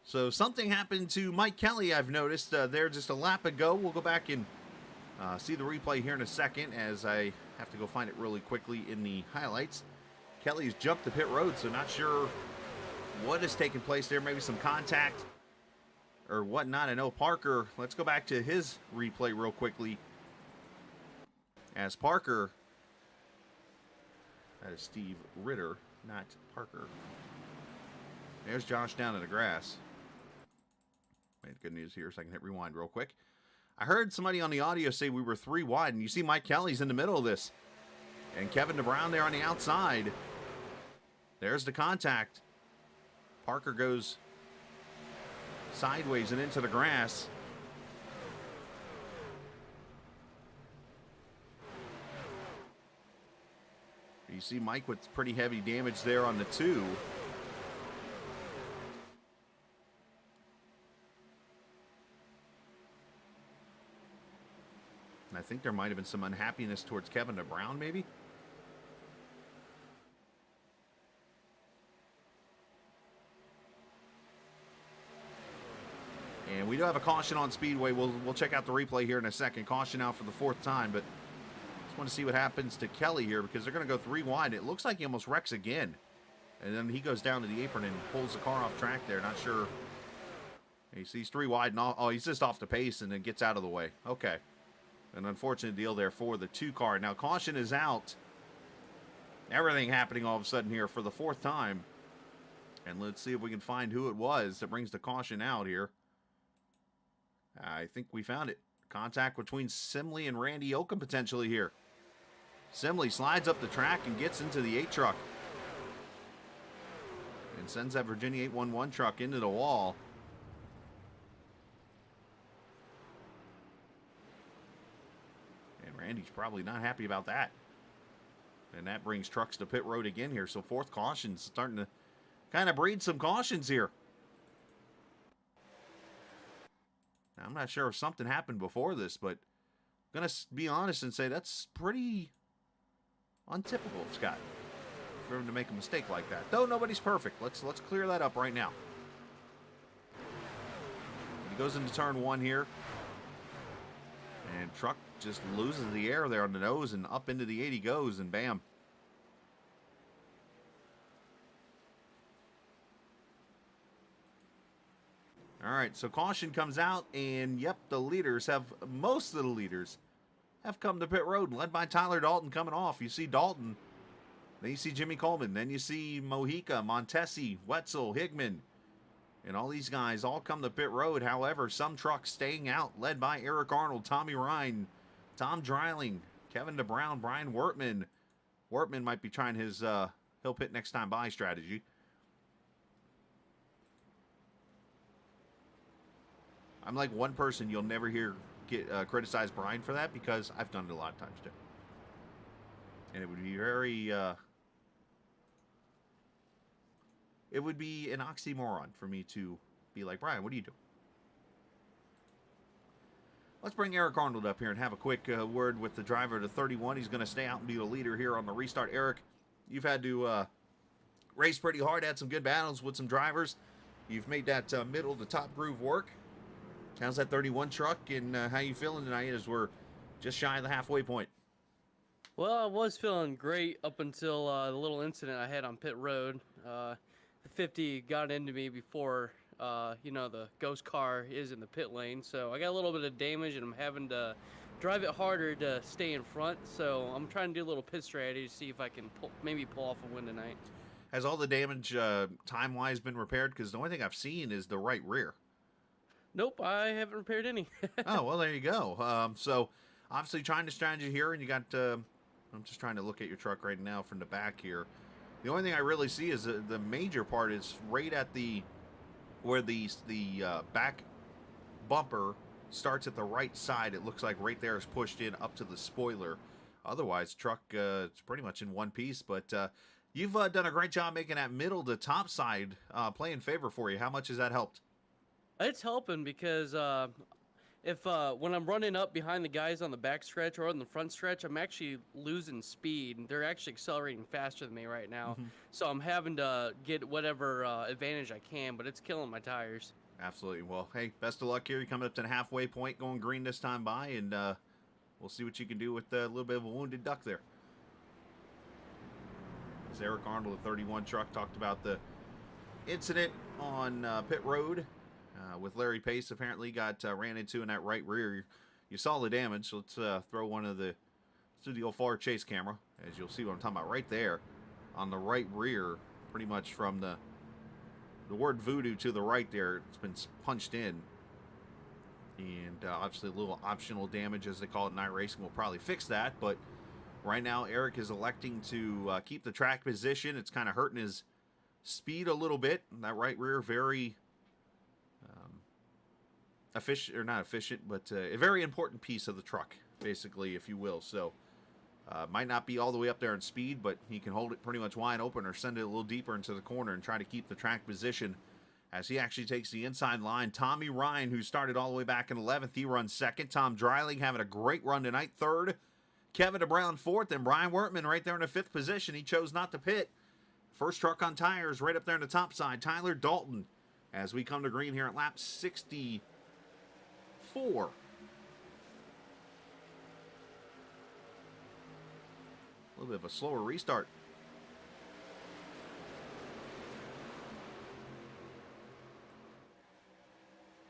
So something happened to Mike Kelly, I've noticed, there just a lap ago. We'll go back and see the replay here in a second, as I have to go find it really quickly in the highlights. Kelly's jumped the pit road, so not sure what has taken place there. Maybe some contact or whatnot. I know Parker, let's go back to his replay real quickly. As Parker, that is Steve Ritter, not Parker. There's Josh down in the grass. Wait, good news here, so I can hit rewind real quick. I heard somebody on the audio say we were 3 wide, and you see Mike Kelly's in the middle of this. And Kevin DeBrown there on the outside. There's the contact. Parker goes sideways and into the grass. You see Mike with pretty heavy damage there on the 2. And I think there might have been some unhappiness towards Kevin DeBrown, maybe. And we do have a caution on Speedway. We'll check out the replay here in a second. Caution out for the 4th time, but just want to see what happens to Kelly here, because they're going to go 3 wide. It looks like he almost wrecks again. And then he goes down to the apron and pulls the car off track there. Not sure. He sees 3 wide, and oh, he's just off the pace and then gets out of the way. Okay. An unfortunate deal there for the 2 car. Now, caution is out. Everything happening all of a sudden here for the 4th time. And let's see if we can find who it was that brings the caution out here. I think we found it. Contact between Simley and Randy Oakham potentially here. Simley slides up the track and gets into the 8 truck. And sends that Virginia 811 truck into the wall. And Randy's probably not happy about that. And that brings trucks to pit road again here. So 4th caution's starting to kind of breed some cautions here. Now, I'm not sure if something happened before this, but I'm going to be honest and say that's pretty untypical of Scott for him to make a mistake like that. Though nobody's perfect. Let's clear that up right now. He goes into turn 1 here. And truck just loses the air there on the nose, and up into the 8 he goes, and bam. All right, so caution comes out, and yep, most of the leaders have come to pit road, led by Tyler Dalton coming off. You see Dalton, then you see Jimmy Coleman, then you see Mojica, Montesi, Wetzel, Higman, and all these guys all come to pit road. However, some trucks staying out, led by Eric Arnold, Tommy Ryan, Tom Dreiling, Kevin DeBrown, Brian Wortman. Wortman might be trying his he'll pit next time by strategy. I'm like one person you'll never hear criticize Brian for that, because I've done it a lot of times too. And it would be very, it would be an oxymoron for me to be like, Brian, what do you do? Let's bring Eric Arnold up here and have a quick word with the driver to 31. He's going to stay out and be the leader here on the restart. Eric, you've had to race pretty hard, had some good battles with some drivers. You've made that middle to top groove work. How's that 31 truck, and how you feeling tonight as we're just shy of the halfway point? Well, I was feeling great up until the little incident I had on pit road. The 50 got into me before, the ghost car is in the pit lane. So I got a little bit of damage, and I'm having to drive it harder to stay in front. So I'm trying to do a little pit strategy to see if I can maybe pull off a win tonight. Has all the damage time-wise been repaired? Because the only thing I've seen is the right rear. Nope, I haven't repaired any. Oh, well, there you go. So, obviously trying to strategy here, and you got, I'm just trying to look at your truck right now from the back here. The only thing I really see is the major part is right at where the back bumper starts at the right side. It looks like right there is pushed in up to the spoiler. Otherwise, truck, it's pretty much in one piece, but you've done a great job making that middle to top side play in favor for you. How much has that helped? It's helping because when I'm running up behind the guys on the back stretch or on the front stretch, I'm actually losing speed. They're actually accelerating faster than me right now. Mm-hmm. So I'm having to get whatever advantage I can, but it's killing my tires. Absolutely. Well, hey, best of luck here. You're coming up to the halfway point, going green this time by, and we'll see what you can do with a little bit of a wounded duck there. As Eric Arnold, the 31 truck, talked about the incident on pit road. With Larry Pace, apparently got ran into in that right rear. You saw the damage. So let's throw let's do the old far chase camera, as you'll see what I'm talking about right there on the right rear, pretty much from the word voodoo to the right there. It's been punched in, and obviously a little optional damage, as they call it in iRacing. Will probably fix that, but right now Eric is electing to keep the track position. It's kind of hurting his speed a little bit. That right rear, very efficient, or not efficient, but a very important piece of the truck, basically, if you will. So might not be all the way up there in speed, but he can hold it pretty much wide open or send it a little deeper into the corner and try to keep the track position as he actually takes the inside line. Tommy Ryan, who started all the way back in 11th, he runs second. Tom Dreiling having a great run tonight, third. Kevin DeBrown fourth, and Brian Wortman right there in the fifth position. He chose not to pit. First truck on tires right up there on the top side. Tyler Dalton, as we come to green here at lap 64. A little bit of a slower restart.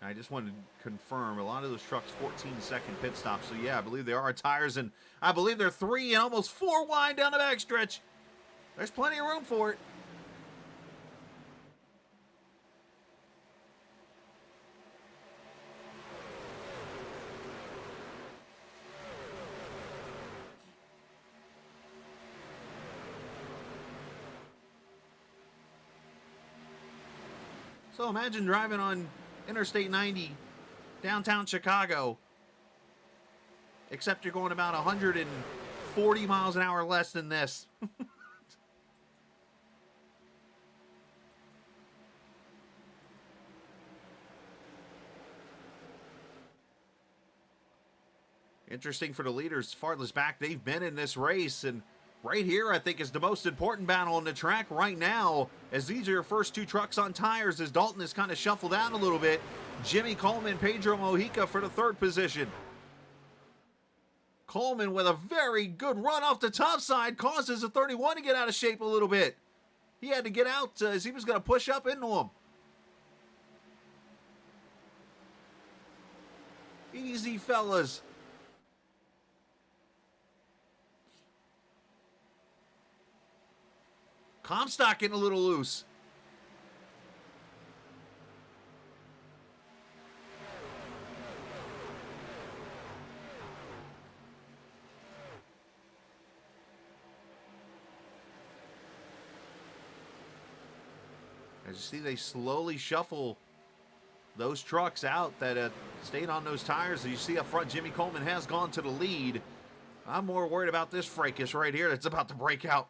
I just wanted to confirm a lot of those trucks 14-second pit stops. So yeah, I believe there are tires, and I believe they're 3 and almost 4 wide down the backstretch. There's plenty of room for it. So imagine driving on Interstate 90 downtown Chicago, except you're going about 140 miles an hour less than this. Interesting for the leaders, farthest back they've been in this race. And right here, I think, is the most important battle on the track right now, as these are your first two trucks on tires, as Dalton is kind of shuffled out a little bit. Jimmy Coleman, Pedro Mojica for the third position. Coleman with a very good run off the top side causes a 31 to get out of shape a little bit. He had to get out as he was going to push up into him. Easy, fellas. Comstock getting a little loose. As you see, they slowly shuffle those trucks out that stayed on those tires. As you see up front, Jimmy Coleman has gone to the lead. I'm more worried about this fracas right here that's about to break out.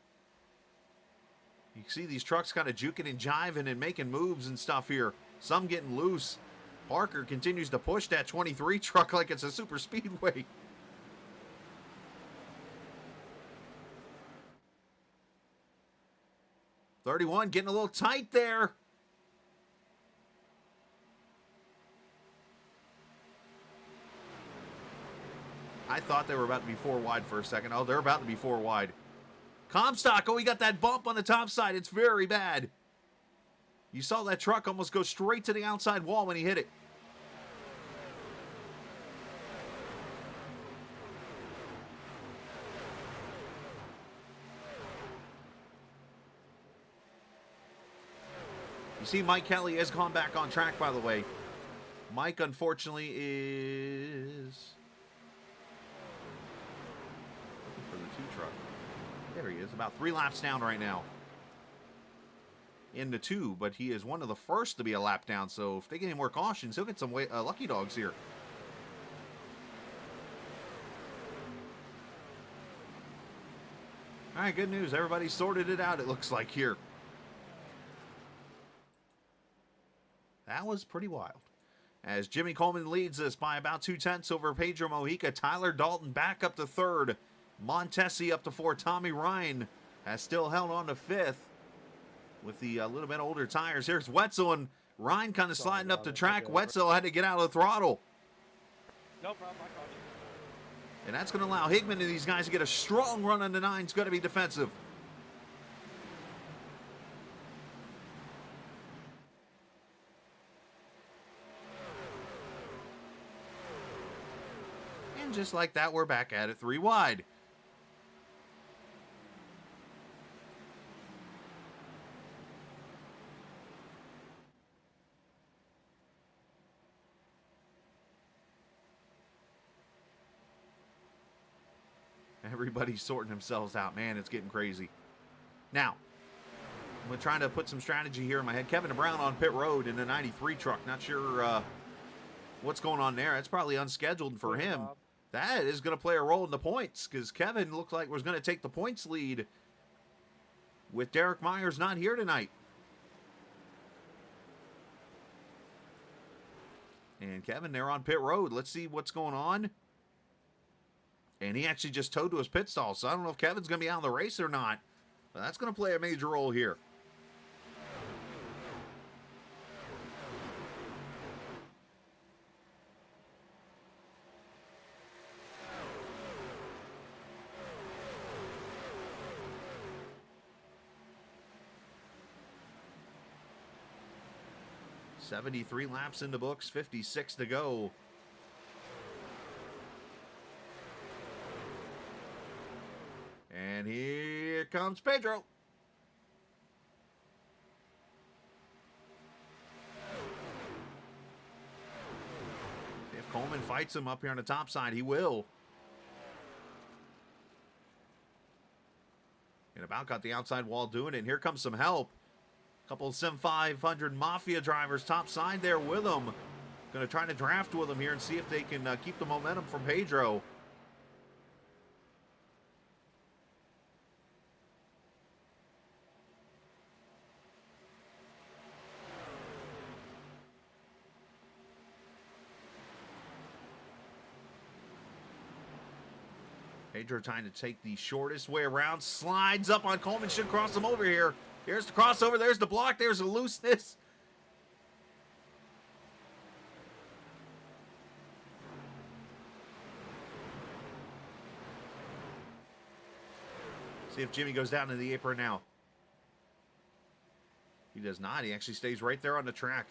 You can see these trucks kind of juking and jiving and making moves and stuff here. Some getting loose. Parker continues to push that 23 truck like it's a super speedway. .31 getting a little tight there. I thought they were about to be 4 wide for a second. Oh, they're about to be 4 wide. Comstock, oh, he got that bump on the top side. It's very bad. You saw that truck almost go straight to the outside wall when he hit it. You see Mike Kelly has gone back on track, by the way. Mike, unfortunately, is looking for the 2 truck. There he is, about 3 laps down right now. In the 2, but he is one of the first to be a lap down, so if they get any more cautions, he'll get some lucky dogs here. All right, good news. Everybody sorted it out, it looks like, here. That was pretty wild. As Jimmy Coleman leads us by about 2/10 over Pedro Mojica. Tyler Dalton back up to 3rd. Montesi up to 4th. Tommy Ryan has still held on to 5th with the little bit older tires. Here's Wetzel, and Ryan kind of sliding up the track. Wetzel had to get out of the throttle. No problem, I caught you. And that's going to allow Higman and these guys to get a strong run on the 9. It's going to be defensive. And just like that, we're back at it 3 wide. Everybody's sorting themselves out. Man, it's getting crazy. Now, I'm trying to put some strategy here in my head. Kevin Brown on pit road in a 93 truck. Not sure what's going on there. That's probably unscheduled for him. That is going to play a role in the points because Kevin looked like was going to take the points lead with Derek Myers not here tonight. And Kevin, they're on pit road. Let's see what's going on. And he actually just towed to his pit stall, so I don't know if Kevin's going to be out of the race or not. But that's going to play a major role here. .73 laps in the books, 56 to go. And here comes Pedro. If Coleman fights him up here on the top side, he will. And about got the outside wall doing it. And here comes some help. Couple of Sim 500 Mafia drivers top side there with him. Going to try to draft with him here and see if they can keep the momentum from Pedro. Pedro trying to take the shortest way around. Slides up on Coleman. Should cross him over here. Here's the crossover. There's the block. There's the looseness. See if Jimmy goes down to the apron now. He does not. He actually stays right there on the track.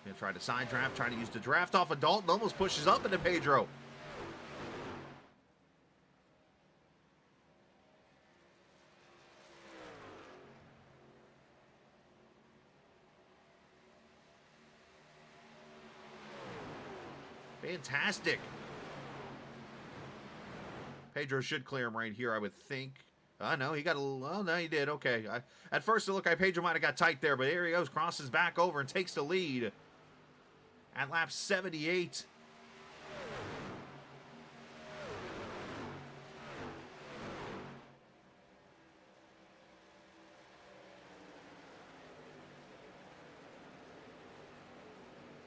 Gonna try to side draft, trying to use the draft off of Dalton. Almost pushes up into Pedro. Fantastic. Pedro should clear him right here, I would think. No, he got a little. Oh, no, he did. Okay. At first, it looked like Pedro might have got tight there, but here he goes. Crosses back over and takes the lead at lap 78.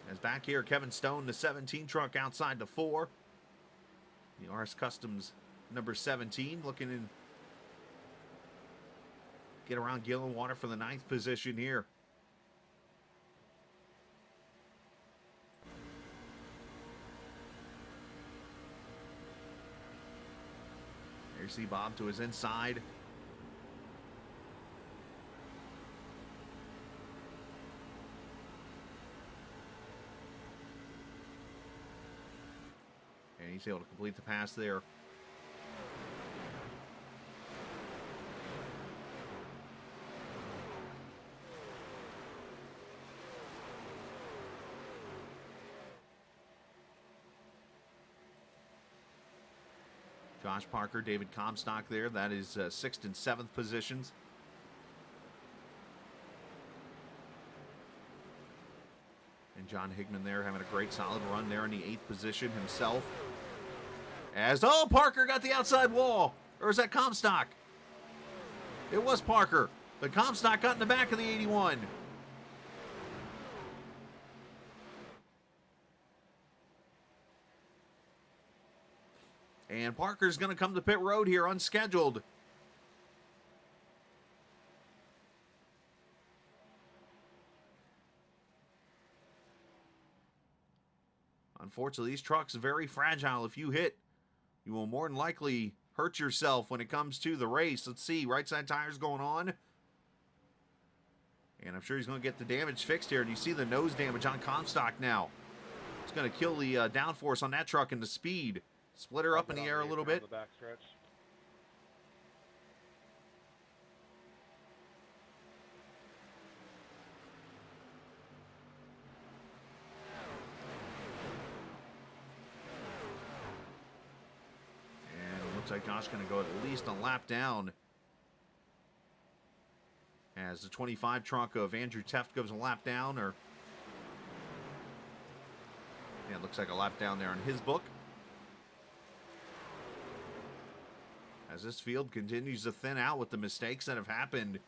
As back here, Kevin Stone, the 17 truck outside the 4. The RS Customs number 17 looking in. Get around Gillenwater for the 9th position here. There you see Bob to his inside. And he's able to complete the pass there. Josh Parker, David Comstock there. That is 6th and 7th positions. And John Higman there having a great solid run there in the 8th position himself. As, oh, Parker got the outside wall. Or is that Comstock? It was Parker. But Comstock got in the back of the 81. And Parker's going to come to pit road here unscheduled. Unfortunately, these trucks are very fragile. If you hit, you will more than likely hurt yourself when it comes to the race. Let's see, right side tires going on. And I'm sure he's going to get the damage fixed here. And you see the nose damage on Comstock now. It's going to kill the downforce on that truck and the speed. Split her up in the air a little bit. And it looks like Josh's going to go at least a lap down. As the 25 truck of Andrew Teft goes a lap down. Or yeah, it looks like a lap down there in his book. As this field continues to thin out with the mistakes that have happened.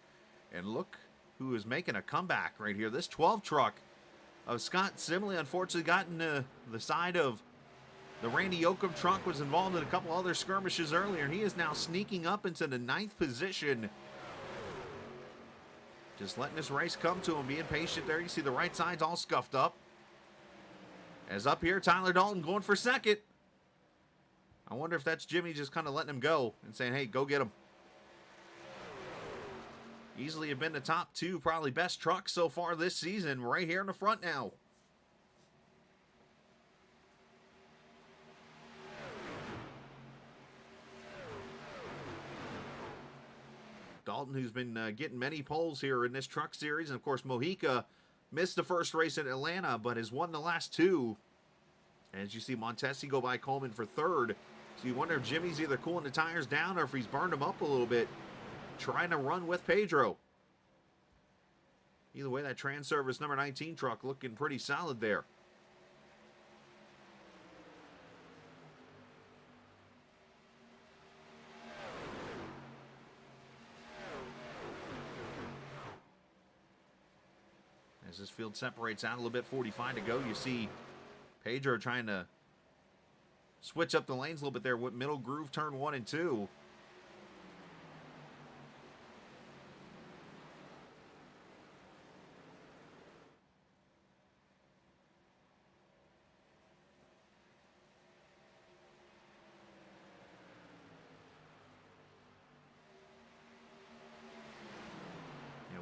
And look who is making a comeback right here. This 12 truck of Scott Simley unfortunately got into the side of the Randy Yoakum truck. Was involved in a couple other skirmishes earlier. And he is now sneaking up into the 9th position. Just letting this race come to him. Being patient there. You see the right side's all scuffed up. As up here, Tyler Dalton going for 2nd. I wonder if that's Jimmy just kind of letting him go and saying, hey, go get him. Easily have been the top 2, probably best trucks so far this season, right here in the front now. Dalton, who's been getting many poles here in this truck series. And, of course, Mojica missed the first race in Atlanta, but has won the last 2. As you see Montesi go by Coleman for 3rd. So you wonder if Jimmy's either cooling the tires down or if he's burned them up a little bit. trying to run with Pedro. Either way, that Transervice number 19 truck looking pretty solid there. As this field separates out a little bit, 45 to go, you see Pedro trying to switch up the lanes a little bit there with middle groove, turn 1 and 2.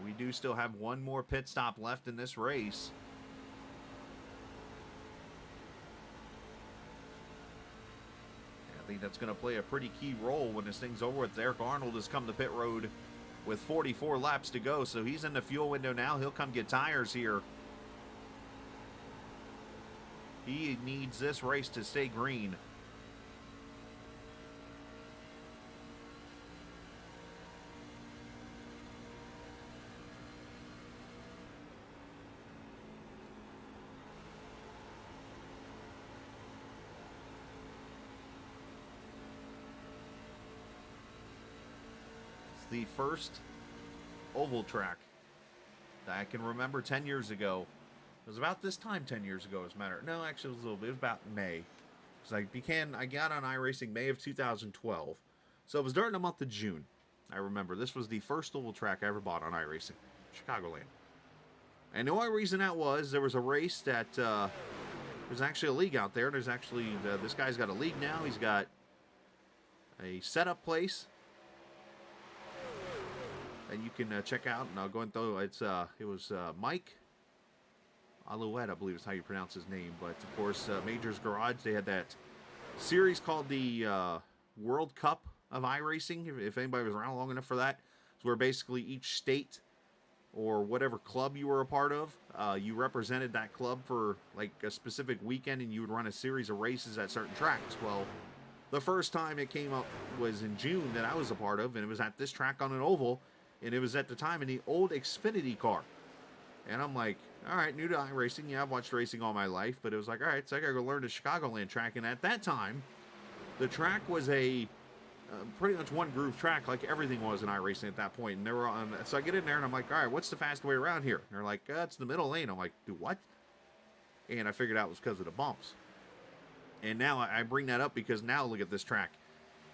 We do still have one more pit stop left in this race. I think that's going to play a pretty key role when this thing's over with. Eric Arnold has come to pit road with 44 laps to go, so he's in the fuel window now. He'll come get tires here. He needs this race to stay green. The first oval track that I can remember 10 years ago. It was about this time 10 years ago, as a matter. No, actually, it was a little bit. It was about May. Because I got on iRacing May of 2012. So it was during the month of June. I remember. This was the first oval track I ever bought on iRacing. Chicagoland. And the only reason that was, there was a race that, there's actually a league out there. There's actually, this guy's got a league now. He's got a setup place. And you can check out, and I'll go and throw, it was Mike Alouette, I believe is how you pronounce his name. But, of course, Major's Garage, they had that series called the World Cup of iRacing, if anybody was around long enough for that. It's where basically each state or whatever club you were a part of, you represented that club for, like, a specific weekend, and you would run a series of races at certain tracks. Well, the first time it came up was in June that I was a part of, and it was at this track on an oval. And it was at the time in the old Xfinity car. And I'm like, all right, new to iRacing. Yeah, I've watched racing all my life. But it was like, all right, so I got to go learn the Chicagoland track. And at that time, the track was a pretty much one groove track like everything was in iRacing at that point. And they were on, so I get in there and I'm like, all right, what's the fast way around here? And they're like, it's the middle lane. I'm like, do what? And I figured out it was because of the bumps. And now I bring that up because now look at this track.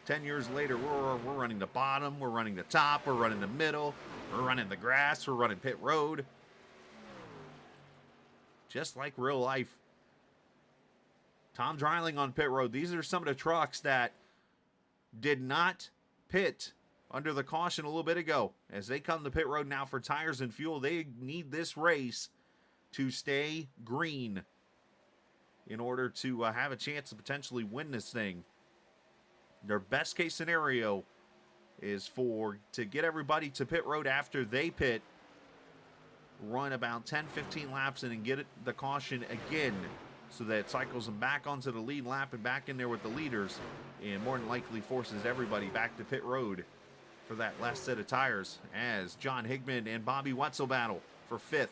10 years later, we're running the bottom, we're running the top, we're running the middle, we're running the grass, we're running pit road. Just like real life. Tom Dreiling on pit road. These are some of the trucks that did not pit under the caution a little bit ago. As they come to pit road now for tires and fuel, they need this race to stay green in order to have a chance to potentially win this thing. Their best case scenario is to get everybody to pit road after they pit, run about 10-15 laps and then get the caution again so that it cycles them back onto the lead lap and back in there with the leaders, and more than likely forces everybody back to pit road for that last set of tires as John Higman and Bobby Wetzel battle for 5th.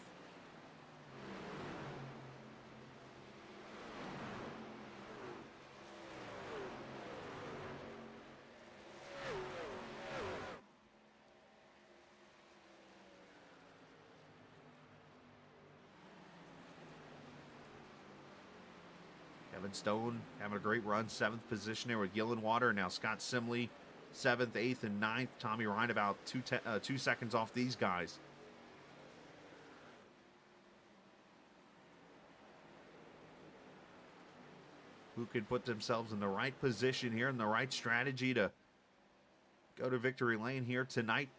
Kevin Stone having a great run, 7th position there with Gillenwater. Now Scott Simley, 7th, 8th, and 9th. Tommy Ryan about 2 seconds off these guys. Who can put themselves in the right position here and the right strategy to go to victory lane here tonight.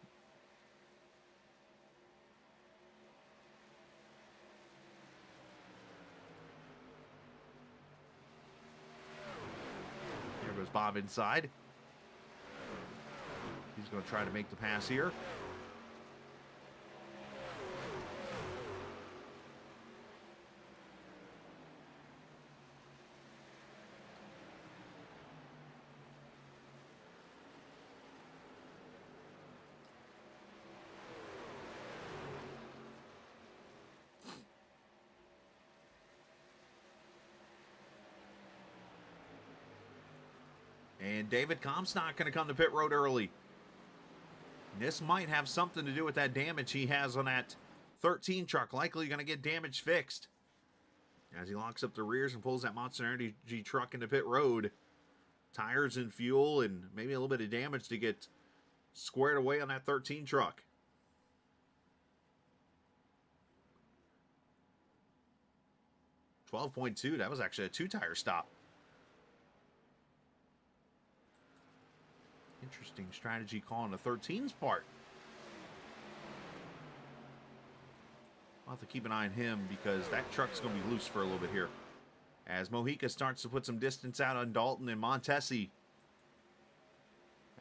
Bob inside. He's going to try to make the pass here. And David Comstock going to come to pit road early. This might have something to do with that damage he has on that 13 truck. Likely going to get damage fixed. As he locks up the rears and pulls that Monster Energy truck into pit road. Tires and fuel and maybe a little bit of damage to get squared away on that 13 truck. $12.2, that was actually a 2-tire stop. Interesting strategy call on the 13's part. I'll have to keep an eye on him because that truck's going to be loose for a little bit here. As Mojica starts to put some distance out on Dalton and Montesi.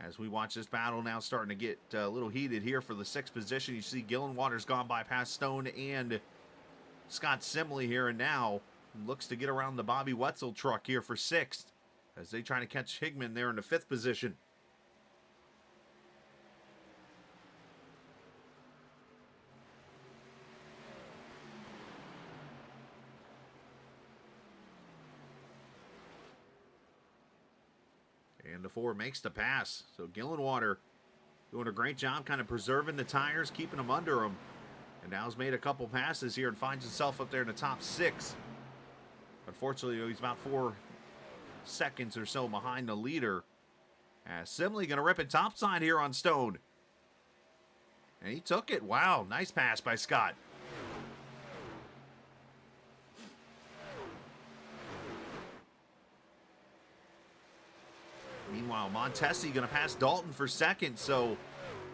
As we watch this battle now starting to get a little heated here for the 6th position. You see Gillenwater's gone by past Stone and Scott Simley here, and now looks to get around the Bobby Wetzel truck here for 6th as they try to catch Higman there in the 5th position. And the 4 makes the pass. So Gillenwater doing a great job kind of preserving the tires, keeping them under him. And now has made a couple passes here and finds himself up there in the top 6. Unfortunately, he's about 4 seconds or so behind the leader. As Simley going to rip it topside here on Stone. And he took it. Wow, nice pass by Scott. Meanwhile, Montesi going to pass Dalton for 2nd, so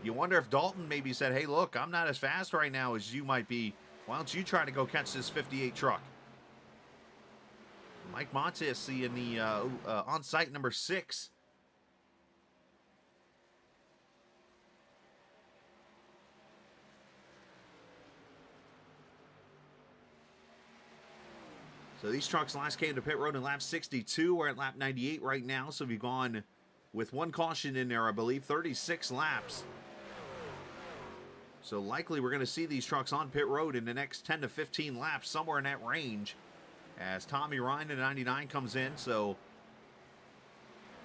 you wonder if Dalton maybe said, hey, look, I'm not as fast right now as you might be. Why don't you try to go catch this 58 truck? Mike Montesi in the on-site number 6. So these trucks last came to pit road in lap 62. We're at lap 98 right now. So we've gone with 1 caution in there, I believe, 36 laps. So likely we're going to see these trucks on pit road in the next 10 to 15 laps, somewhere in that range. As Tommy Ryan in 99 comes in. So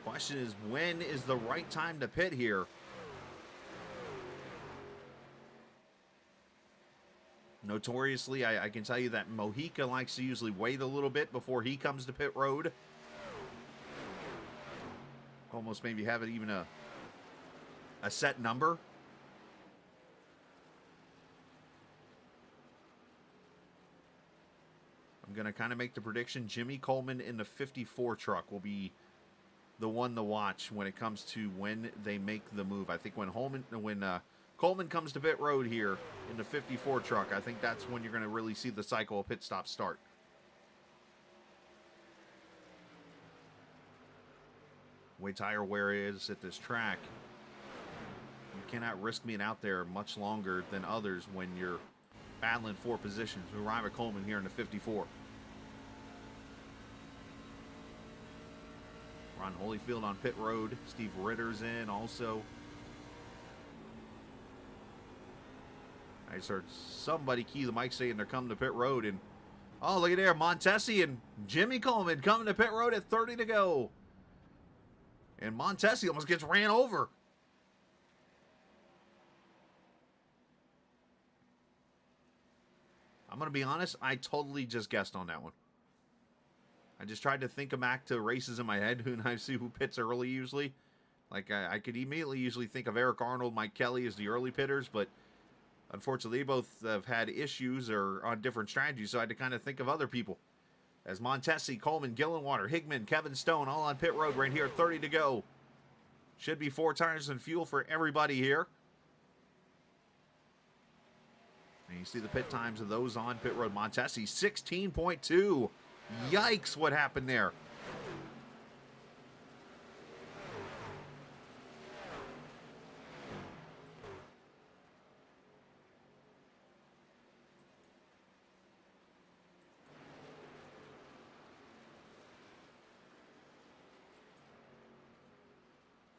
question is, when is the right time to pit here? Notoriously, I can tell you that Mojica likes to usually wait a little bit before he comes to pit road. Almost maybe have it even a set number. I'm going to kind of make the prediction Jimmy Coleman in the 54 truck will be the one to watch when it comes to when they make the move. I think when Coleman comes to pit road here in the 54 truck, I think that's when you're going to really see the cycle of pit stop start. The way tire wear is at this track, you cannot risk being out there much longer than others when you're battling 4 positions. We arrive at Coleman here in the 54. Ron Holyfield on pit road. Steve Ritter's in also. I just heard somebody key the mic saying they're coming to pit road, and oh, look at there, Montesi and Jimmy Coleman coming to pit road at 30 to go. And Montesi almost gets ran over. I'm going to be honest, I totally just guessed on that one. I just tried to think back to races in my head, and I see who pits early usually. Like, I could immediately usually think of Eric Arnold, Mike Kelly as the early pitters, but unfortunately, they both have had issues or on different strategies, so I had to kind of think of other people. As Montesi, Coleman, Gillenwater, Higman, Kevin Stone, all on pit road right here, 30 to go. Should be 4 tires and fuel for everybody here. And you see the pit times of those on pit road. Montesi, 16.2. Yikes, what happened there?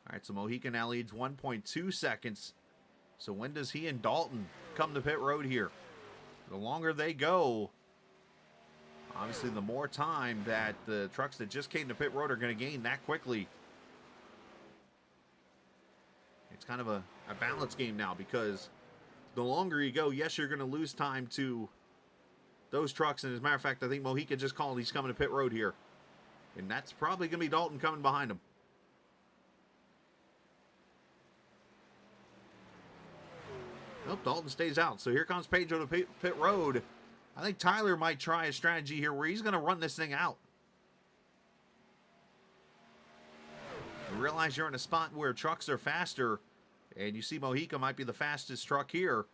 All right, so Mojica now leads 1.2 seconds. So when does he and Dalton come to pit road here? The longer they go, obviously the more time that the trucks that just came to pit road are going to gain that quickly. it's kind of a balance game now, because the longer you go, yes, you're going to lose time to those trucks. And as a matter of fact, I think Mojica just called. He's coming to pit road here. And that's probably going to be Dalton coming behind him. Nope, Dalton stays out. So here comes Pedro to pit road. I think Tyler might try a strategy here where he's going to run this thing out. You realize you're in a spot where trucks are faster, and you see Mojica might be the fastest truck here.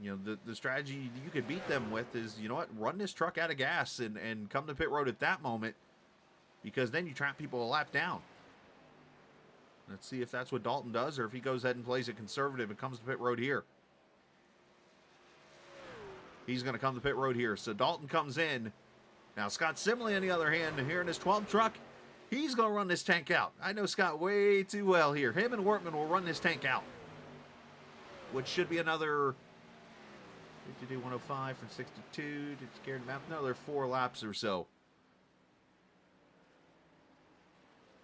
You know, the strategy you could beat them with is, you know what, run this truck out of gas and come to pit road at that moment, because then you trap people a lap down. Let's see if that's what Dalton does, or if he goes ahead and plays it conservative and comes to pit road here. He's going to come to pit road here. So Dalton comes in. Now Scott Simley, on the other hand, here in his 12 truck, he's going to run this tank out. I know Scott way too well here. Him and Workman will run this tank out, which should be another 52, 105 from 62. Did scare him out? Another 4 laps or so.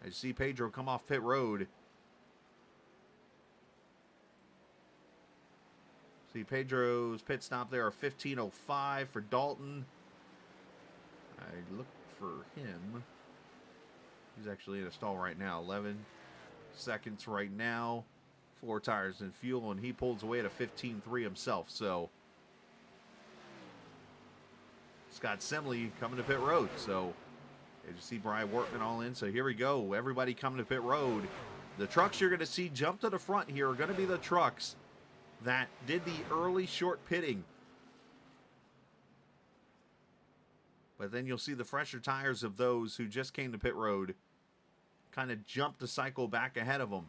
I see Pedro come off pit road. See Pedro's pit stop there, a 15:05 for Dalton. I look for him. He's actually in a stall right now. 11 seconds right now. 4 tires and fuel, and he pulls away at a 15:3 himself. So Scott Simley coming to pit road. So as you see Brian Workman all in. So here we go. Everybody coming to pit road. The trucks you're going to see jump to the front here are going to be the trucks that did the early short pitting. But then you'll see the fresher tires of those who just came to pit road kind of jump the cycle back ahead of them.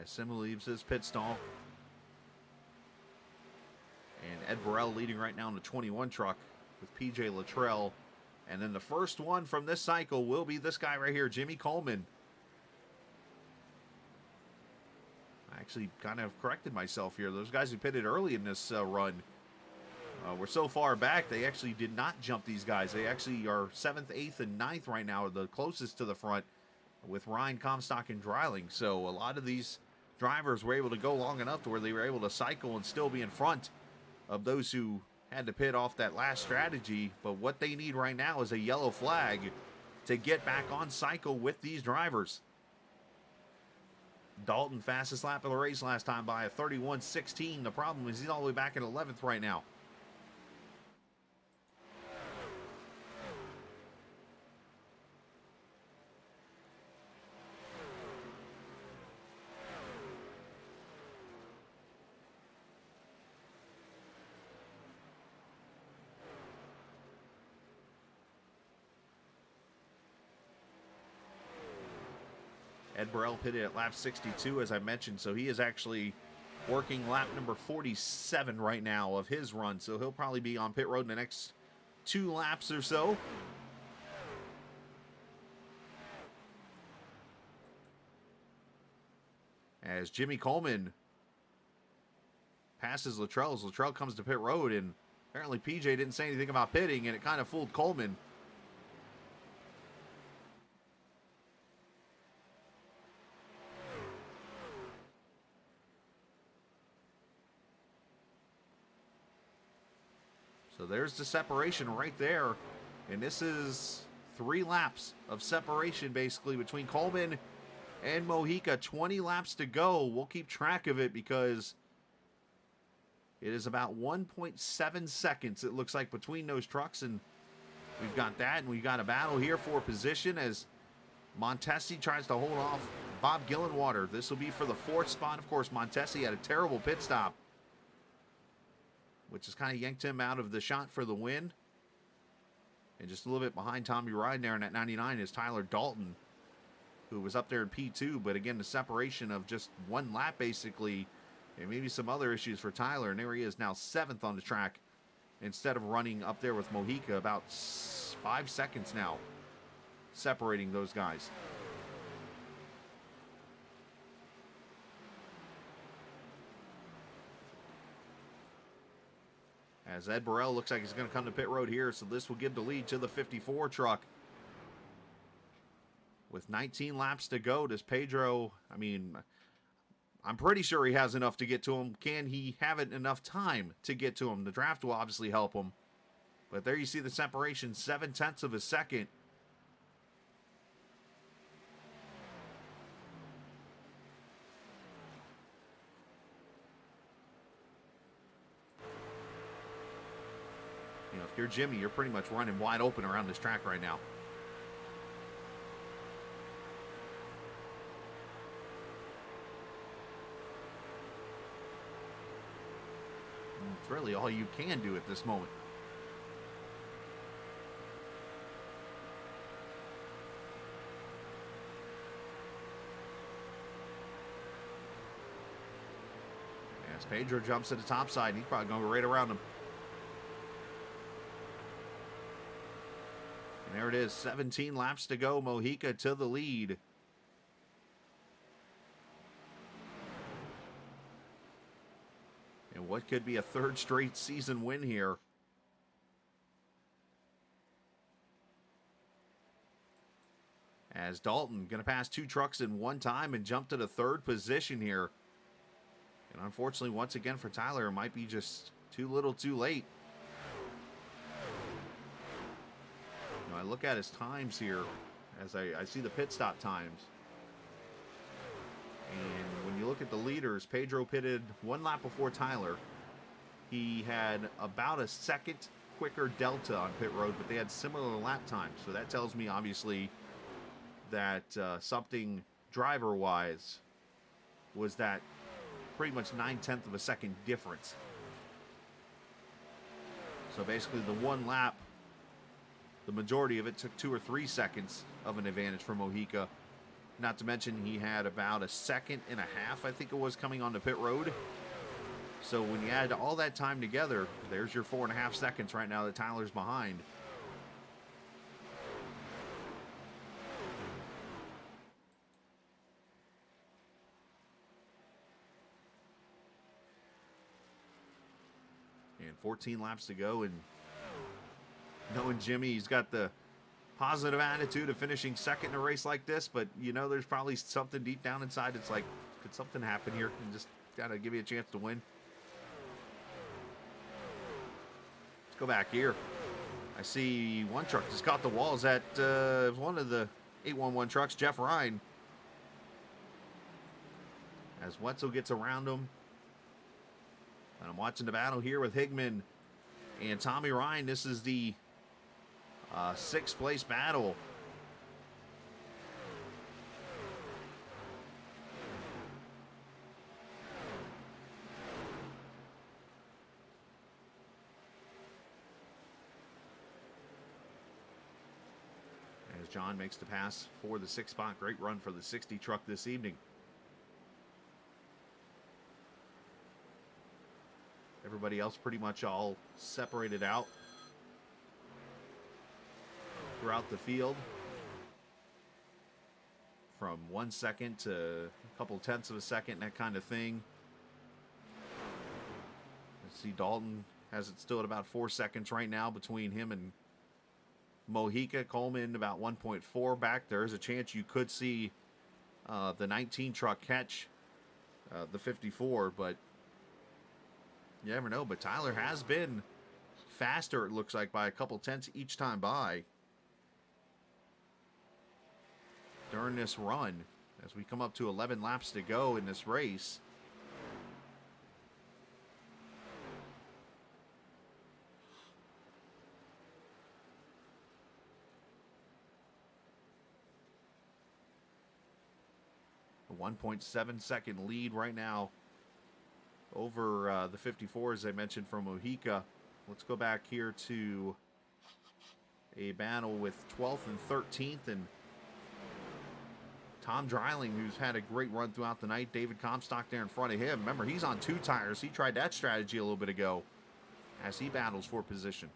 As Sim leaves his pit stall. And Ed Burrell leading right now in the 21 truck with PJ Luttrell. And then the first one from this cycle will be this guy right here, Jimmy Coleman. I actually kind of corrected myself here. Those guys who pitted early in this run were so far back, they actually did not jump these guys. They actually are 7th, 8th, and 9th right now, the closest to the front, with Ryan, Comstock, and Dreiling. So a lot of these drivers were able to go long enough to where they were able to cycle and still be in front of those who had to pit off that last strategy. But what they need right now is a yellow flag to get back on cycle with these drivers. Dalton, fastest lap of the race last time by a 31:16. The problem is he's all the way back in 11th right now. Ed Burrell pitted at lap 62, as I mentioned, so he is actually working lap number 47 right now of his run, so he'll probably be on pit road in the next 2 laps or so. As Jimmy Coleman passes Luttrell, as Luttrell comes to pit road, and apparently PJ didn't say anything about pitting, and it kind of fooled Coleman. So there's the separation right there. And this is 3 laps of separation basically between Coleman and Mojica. 20 laps to go. We'll keep track of it because it is about 1.7 seconds, it looks like, between those trucks. And we've got that, and we've got a battle here for position as Montesi tries to hold off Bob Gillenwater. This will be for the 4th spot. Of course, Montesi had a terrible pit stop, which has kind of yanked him out of the shot for the win. And just a little bit behind Tommy Ryan there in that 99 is Tyler Dalton, who was up there in P2. But again, the separation of just 1 lap basically, and maybe some other issues for Tyler. And there he is now 7th on the track instead of running up there with Mojica. About 5 seconds now separating those guys. As Ed Burrell looks like he's going to come to pit road here, so this will give the lead to the 54 truck. With 19 laps to go, does Pedro, I mean, I'm pretty sure he has enough to get to him. Can he have it enough time to get to him? The draft will obviously help him. But there you see the separation, 0.7 of a second. You know, if you're Jimmy, you're pretty much running wide open around this track right now. It's really all you can do at this moment. As Pedro jumps to the top side, he's probably going to go right around him. And there it is, 17 laps to go. Mojica to the lead. And what could be a third straight season win here. As Dalton going to pass 2 trucks in one time and jump to the 3rd position here. And unfortunately, once again for Tyler, it might be just too little too late. You know, I look at his times here as I see the pit stop times. And when you look at the leaders, Pedro pitted 1 lap before Tyler. He had about a second quicker delta on pit road, but they had similar lap times. So that tells me, obviously, that something driver-wise was that pretty much 0.9 of a second difference. So basically the 1 lap, the majority of it took 2 or 3 seconds of an advantage for Mojica. Not to mention he had about 1.5 seconds, I think it was, coming onto pit road. So when you add all that time together, there's your 4.5 seconds right now that Tyler's behind. And 14 laps to go, and knowing Jimmy, he's got the positive attitude of finishing second in a race like this, but you know there's probably something deep down inside. It's like, could something happen here and just gotta give you a chance to win? Let's go back here. I see one truck just caught the walls at one of the 811 trucks, Jeff Ryan. As Wetzel gets around him. And I'm watching the battle here with Higman and Tommy Ryan. This is the 6th place battle. As John makes the pass for the 6th spot. Great run for the 60 truck this evening. Everybody else pretty much all separated out throughout the field. From 1 second to a couple 10ths of a second, that kind of thing. Let's see, Dalton has it still at about 4 seconds right now between him and Mojica. Coleman about 1.4 back. There is a chance you could see the 19 truck catch the 54, but you never know. But Tyler has been faster, it looks like, by a couple 10ths each time by during this run as we come up to 11 laps to go in this race. A 1.7 second lead right now over the 54, as I mentioned, from Mojica. Let's go back here to a battle with 12th and 13th, and Tom Dreiling, who's had a great run throughout the night. David Comstock there in front of him. Remember, he's on 2 tires. He tried that strategy a little bit ago as he battles for position.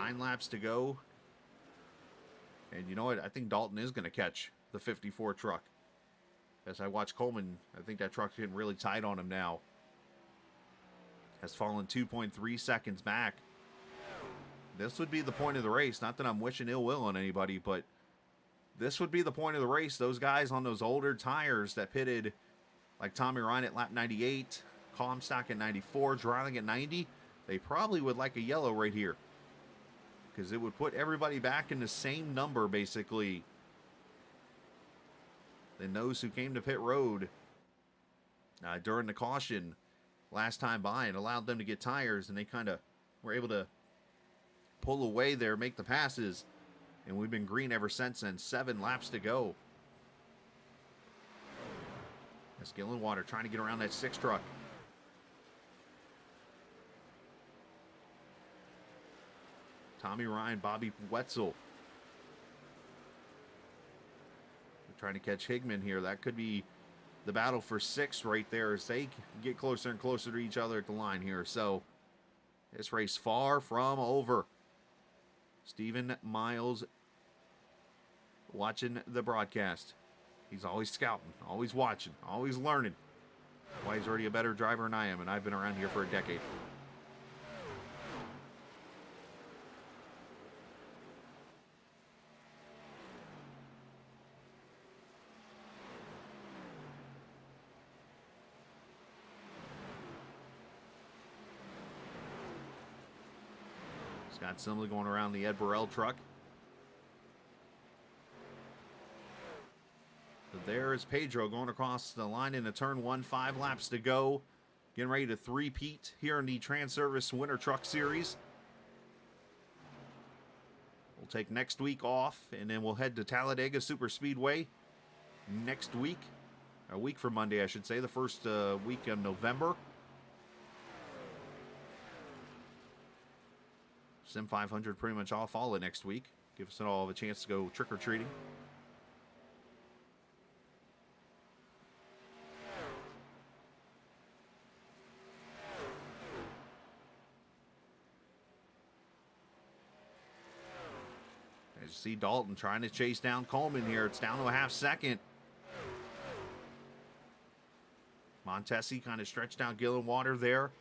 9 laps to go. And you know what? I think Dalton is going to catch the 54 truck. As I watch Coleman, I think that truck's getting really tight on him now. Has fallen 2.3 seconds back. This would be the point of the race. Not that I'm wishing ill will on anybody, but this would be the point of the race. Those guys on those older tires that pitted, like Tommy Ryan at lap 98, Comstock at 94, Dreiling at 90, they probably would like a yellow right here. Because it would put everybody back in the same number, basically, than those who came to pit road during the caution last time by and allowed them to get tires, and they kind of were able to pull away there, make the passes, and we've been green ever since then. 7 laps to go. That's Gillenwater trying to get around that 6 truck. Tommy Ryan, Bobby Wetzel. We're trying to catch Higman here. That could be the battle for 6th right there as they get closer and closer to each other at the line here. So this race far from over. Stephen Miles watching the broadcast. He's always scouting, always watching, always learning. That's why he's already a better driver than I am, and I've been around here for a decade. Scott Simley going around the Ed Burrell truck. So there is Pedro going across the line into turn 1, 5 laps to go. Getting ready to three-peat here in the Transervice Winter Truck Series. We'll take next week off, and then we'll head to Talladega Super Speedway next week. A week from Monday, I should say, the first week of November. Sim500 pretty much off all of next week. Give us all a chance to go trick-or-treating. As you see Dalton trying to chase down Coleman here. It's down to a half second. Montesi kind of stretched down Gillenwater there.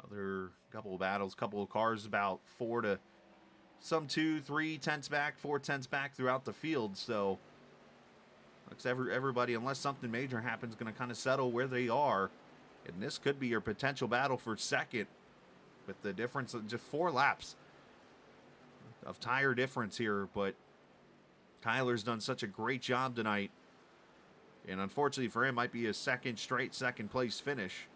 Other couple of battles, couple of cars about 4 to some 2, 3 tenths back, 4 tenths back throughout the field. So looks everybody, unless something major happens, going to kind of settle where they are. And this could be your potential battle for second with the difference of just 4 laps of tire difference here. But Tyler's done such a great job tonight. And unfortunately for him, might be a second place finish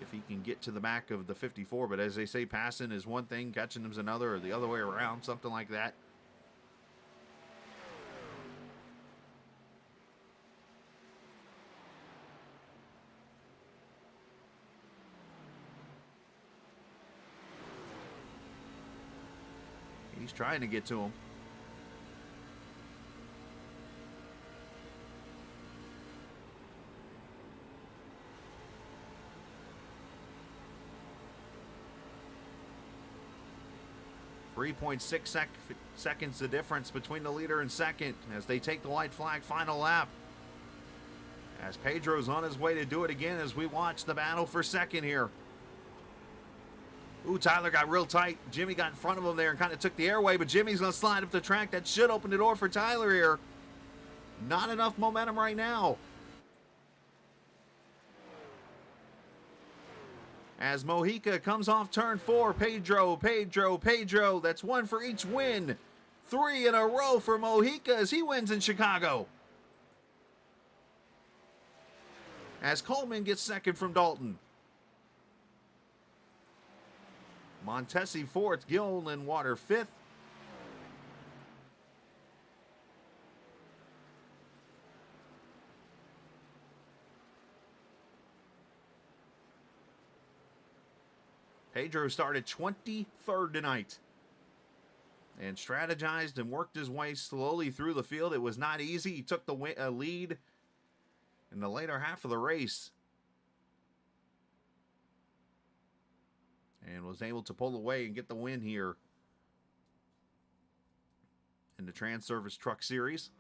if he can get to the back of the 54. But as they say, passing is one thing, catching them's another, or the other way around, something like that. He's trying to get to him. .6 seconds the difference between the leader and second as they take the white flag final lap. As Pedro's on his way to do it again as we watch the battle for second here. Ooh, Tyler got real tight. Jimmy got in front of him there and kind of took the airway, but Jimmy's going to slide up the track. That should open the door for Tyler here. Not enough momentum right now. As Mojica comes off turn 4, Pedro. That's 1 for each win. 3 in a row for Mojica as he wins in Chicago. As Coleman gets second from Dalton. Montesi 4th, Gillenwater 5th. Pedro started 23rd tonight. and strategized and worked his way slowly through the field. It was not easy. He took the lead in the later half of the race and was able to pull away and get the win here in the Transervice Truck Series.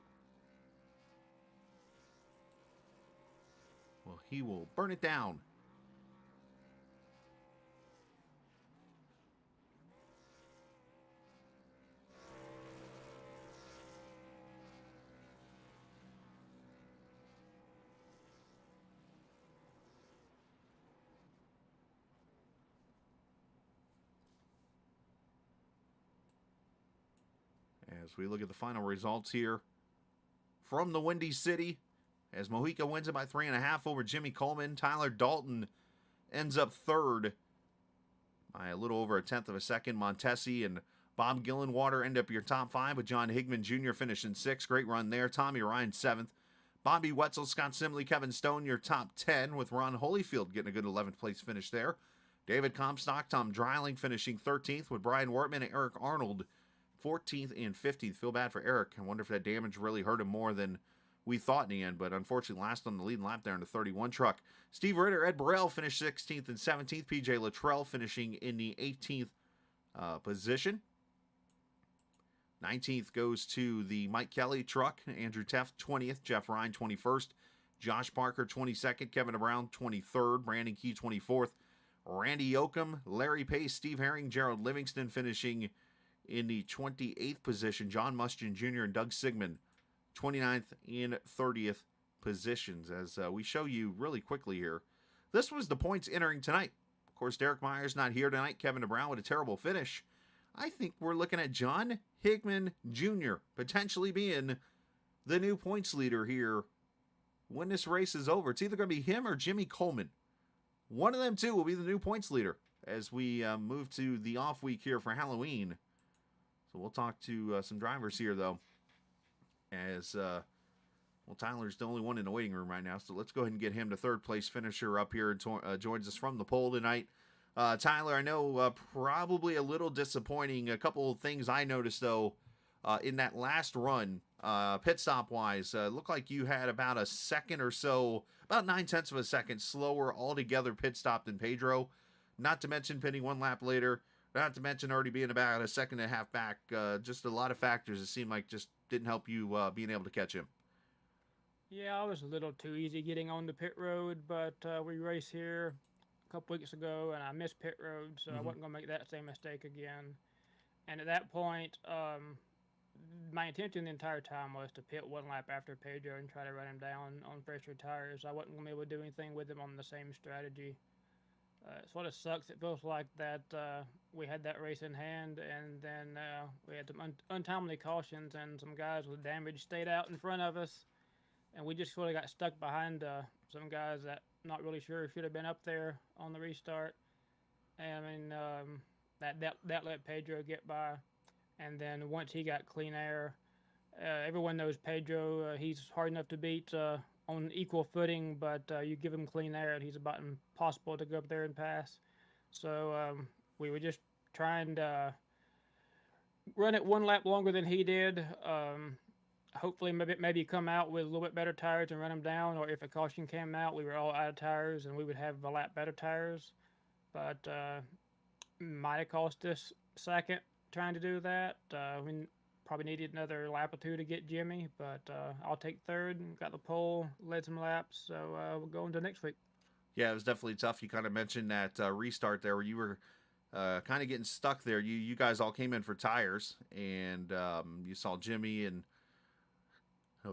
Well, he will burn it down. As we look at the final results here from the Windy City, as Mojica wins it by 3.5 over Jimmy Coleman. Tyler Dalton ends up third by a little over 1/10 of a second. Montesi and Bob Gillenwater end up your top 5, with John Higman Jr. finishing 6th. Great run there. Tommy Ryan 7th. Bobby Wetzel, Scott Simley, Kevin Stone, your top 10, with Ron Holyfield getting a good 11th place finish there. David Comstock, Tom Dreiling finishing 13th, with Brian Wortman and Eric Arnold 14th and 15th. Feel bad for Eric. I wonder if that damage really hurt him more than we thought in the end, but unfortunately last on the leading lap there in the 31 truck. Steve Ritter, Ed Burrell finished 16th and 17th. PJ Luttrell finishing in the 18th position. 19th goes to the Mike Kelly truck. Andrew Teff 20th. Jeff Ryan 21st. Josh Parker 22nd. Kevin Brown 23rd. Brandon Key 24th. Randy Yoakum, Larry Pace, Steve Herring, Gerald Livingston finishing in the 28th position. John Mustian Jr. and Doug Sigmund 29th and 30th positions. As we show you really quickly here, this was the points entering tonight. Of course, Derek Myers not here tonight. Kevin DeBrown with a terrible finish. I think we're looking at John Higman Jr. potentially being the new points leader here when this race is over. It's either going to be him or Jimmy Coleman. One of them two will be the new points leader as we move to the off week here for Halloween. So we'll talk to some drivers here, though, as, well, Tyler's the only one in the waiting room right now, so let's go ahead and get him the third place finisher up here and joins us from the pole tonight. Tyler, I know probably a little disappointing. A couple of things I noticed, though, in that last run, pit stop-wise, looked like you had about a second or so, about 9/10 of a second slower altogether pit stop than Pedro. Not to mention pitting one lap later. Not to mention already being about a second and a half back. Just a lot of factors it seemed like just didn't help you being able to catch him. Yeah, I was a little too easy getting on the pit road, but we raced here a couple weeks ago, and I missed pit road, so I wasn't going to make that same mistake again. And at that point, my intention the entire time was to pit one lap after Pedro and try to run him down on fresher tires. I wasn't going to be able to do anything with him on the same strategy. It sort of sucks. It feels like that we had that race in hand, and then we had some untimely cautions, and some guys with damage stayed out in front of us, and we just sort of got stuck behind some guys that not really sure should have been up there on the restart. And I mean, that let Pedro get by, and then once he got clean air, everyone knows Pedro. He's hard enough to beat on equal footing, but you give him clean air and he's about impossible to go up there and pass. So we were just trying to run it one lap longer than he did. Hopefully maybe come out with a little bit better tires and run him down, or if a caution came out, we were all out of tires and we would have a lap better tires. But might have cost us second trying to do that. We probably needed another lap or two to get Jimmy, but I'll take third and got the pole, led some laps, so we'll go into next week. Yeah, it was definitely tough. You kind of mentioned that restart there where you were kind of getting stuck there. You guys all came in for tires, and you saw Jimmy and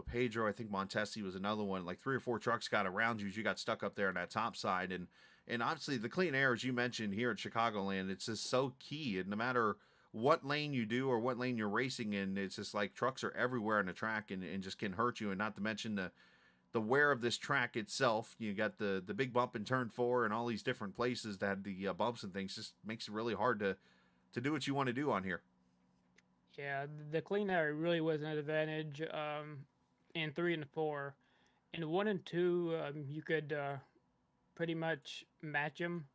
Pedro. I think Montesi was another one. Like 3 or 4 trucks got around you as you got stuck up there on that top side. And obviously the clean air, as you mentioned here at Chicagoland, it's just so key. And no matter what lane you do or what lane you're racing in, it's just like trucks are everywhere on the track and just can hurt you. And not to mention the wear of this track itself. You got the big bump in turn 4 and all these different places that had the bumps and things. Just makes it really hard to do what you want to do on here. Yeah, the clean air really was an advantage in 3 and 4. In 1 and 2, you could pretty much match them.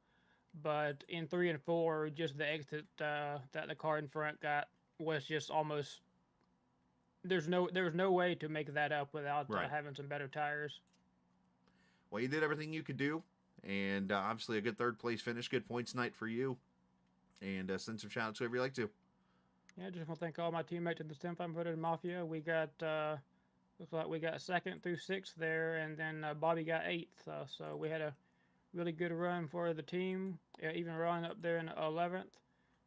But in 3 and 4, just the exit that the car in front got was just almost there's no way to make that up without Right. having some better tires. Well, you did everything you could do, and obviously a good third place finish, good points night for you, and send some shout outs to whoever you like to. Yeah, just want to thank all my teammates in the Sim500 Mafia. We got looks like we got second through sixth there, and then Bobby got eighth. So we had a really good run for the team, even run up there in 11th.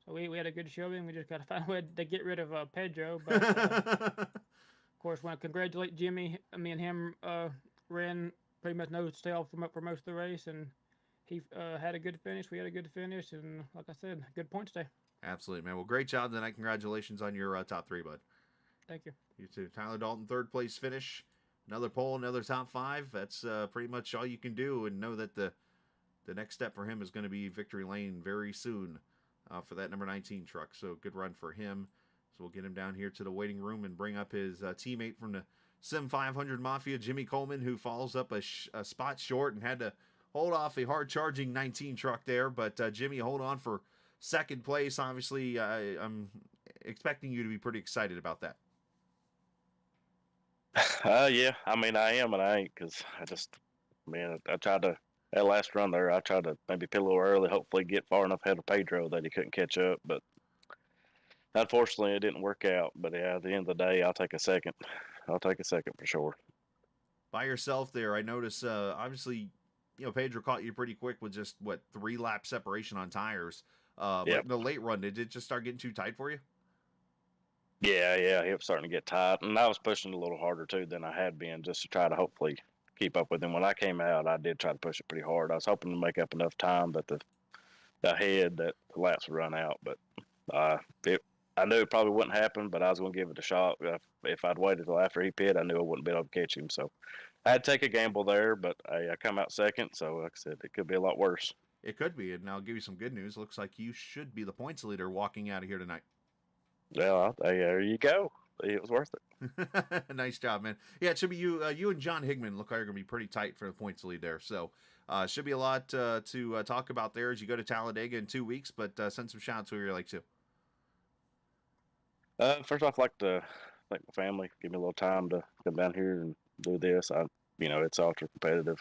So we had a good showing. We just got to find a way to get rid of Pedro. But of course, want to congratulate Jimmy. Me and him ran pretty much nose to tail for most of the race, and he had a good finish. We had a good finish, and like I said, good points day. Absolutely, man. Well, great job tonight. Congratulations on your top three, bud. Thank you. You too. Tyler Dalton, third place finish. Another pole, another top five. That's pretty much all you can do, and know that the next step for him is going to be victory lane very soon for that number 19 truck. So good run for him. So we'll get him down here to the waiting room and bring up his teammate from the Sim500 Mafia, Jimmy Coleman, who falls up a spot short and had to hold off a hard charging 19 truck there. But Jimmy, hold on for second place. Obviously, I'm expecting you to be pretty excited about that. Yeah, I mean, I am and I ain't, because I tried to, that last run there, I tried to maybe pit a little early, hopefully get far enough ahead of Pedro that he couldn't catch up, but unfortunately it didn't work out. But yeah, at the end of the day, I'll take a second. I'll take a second for sure. By yourself there, I notice, obviously, Pedro caught you pretty quick with just, 3-lap separation on tires. But Yep. in the late run, did it just start getting too tight for you? Yeah, he was starting to get tight, and I was pushing a little harder too than I had been, just to try to hopefully keep up with him. When I came out, I did try to push it pretty hard. I was hoping to make up enough time, but the ahead that the laps would run out. But I knew it probably wouldn't happen, but I was going to give it a shot. If I'd waited till after he pit, I knew I wouldn't be able to catch him. So I had to take a gamble there, but I come out second. So like I said, it could be a lot worse. It could be, and I'll give you some good news. Looks like you should be the points leader walking out of here tonight. Well, there you go. It was worth it. Nice job, man. Yeah, it should be you. You and John Higman look like you're going to be pretty tight for the points lead there. So should be a lot to talk about there as you go to Talladega in 2 weeks, but send some shout-outs to who you like to. First off, I'd like to thank my family. Give me a little time to come down here and do this. It's ultra competitive.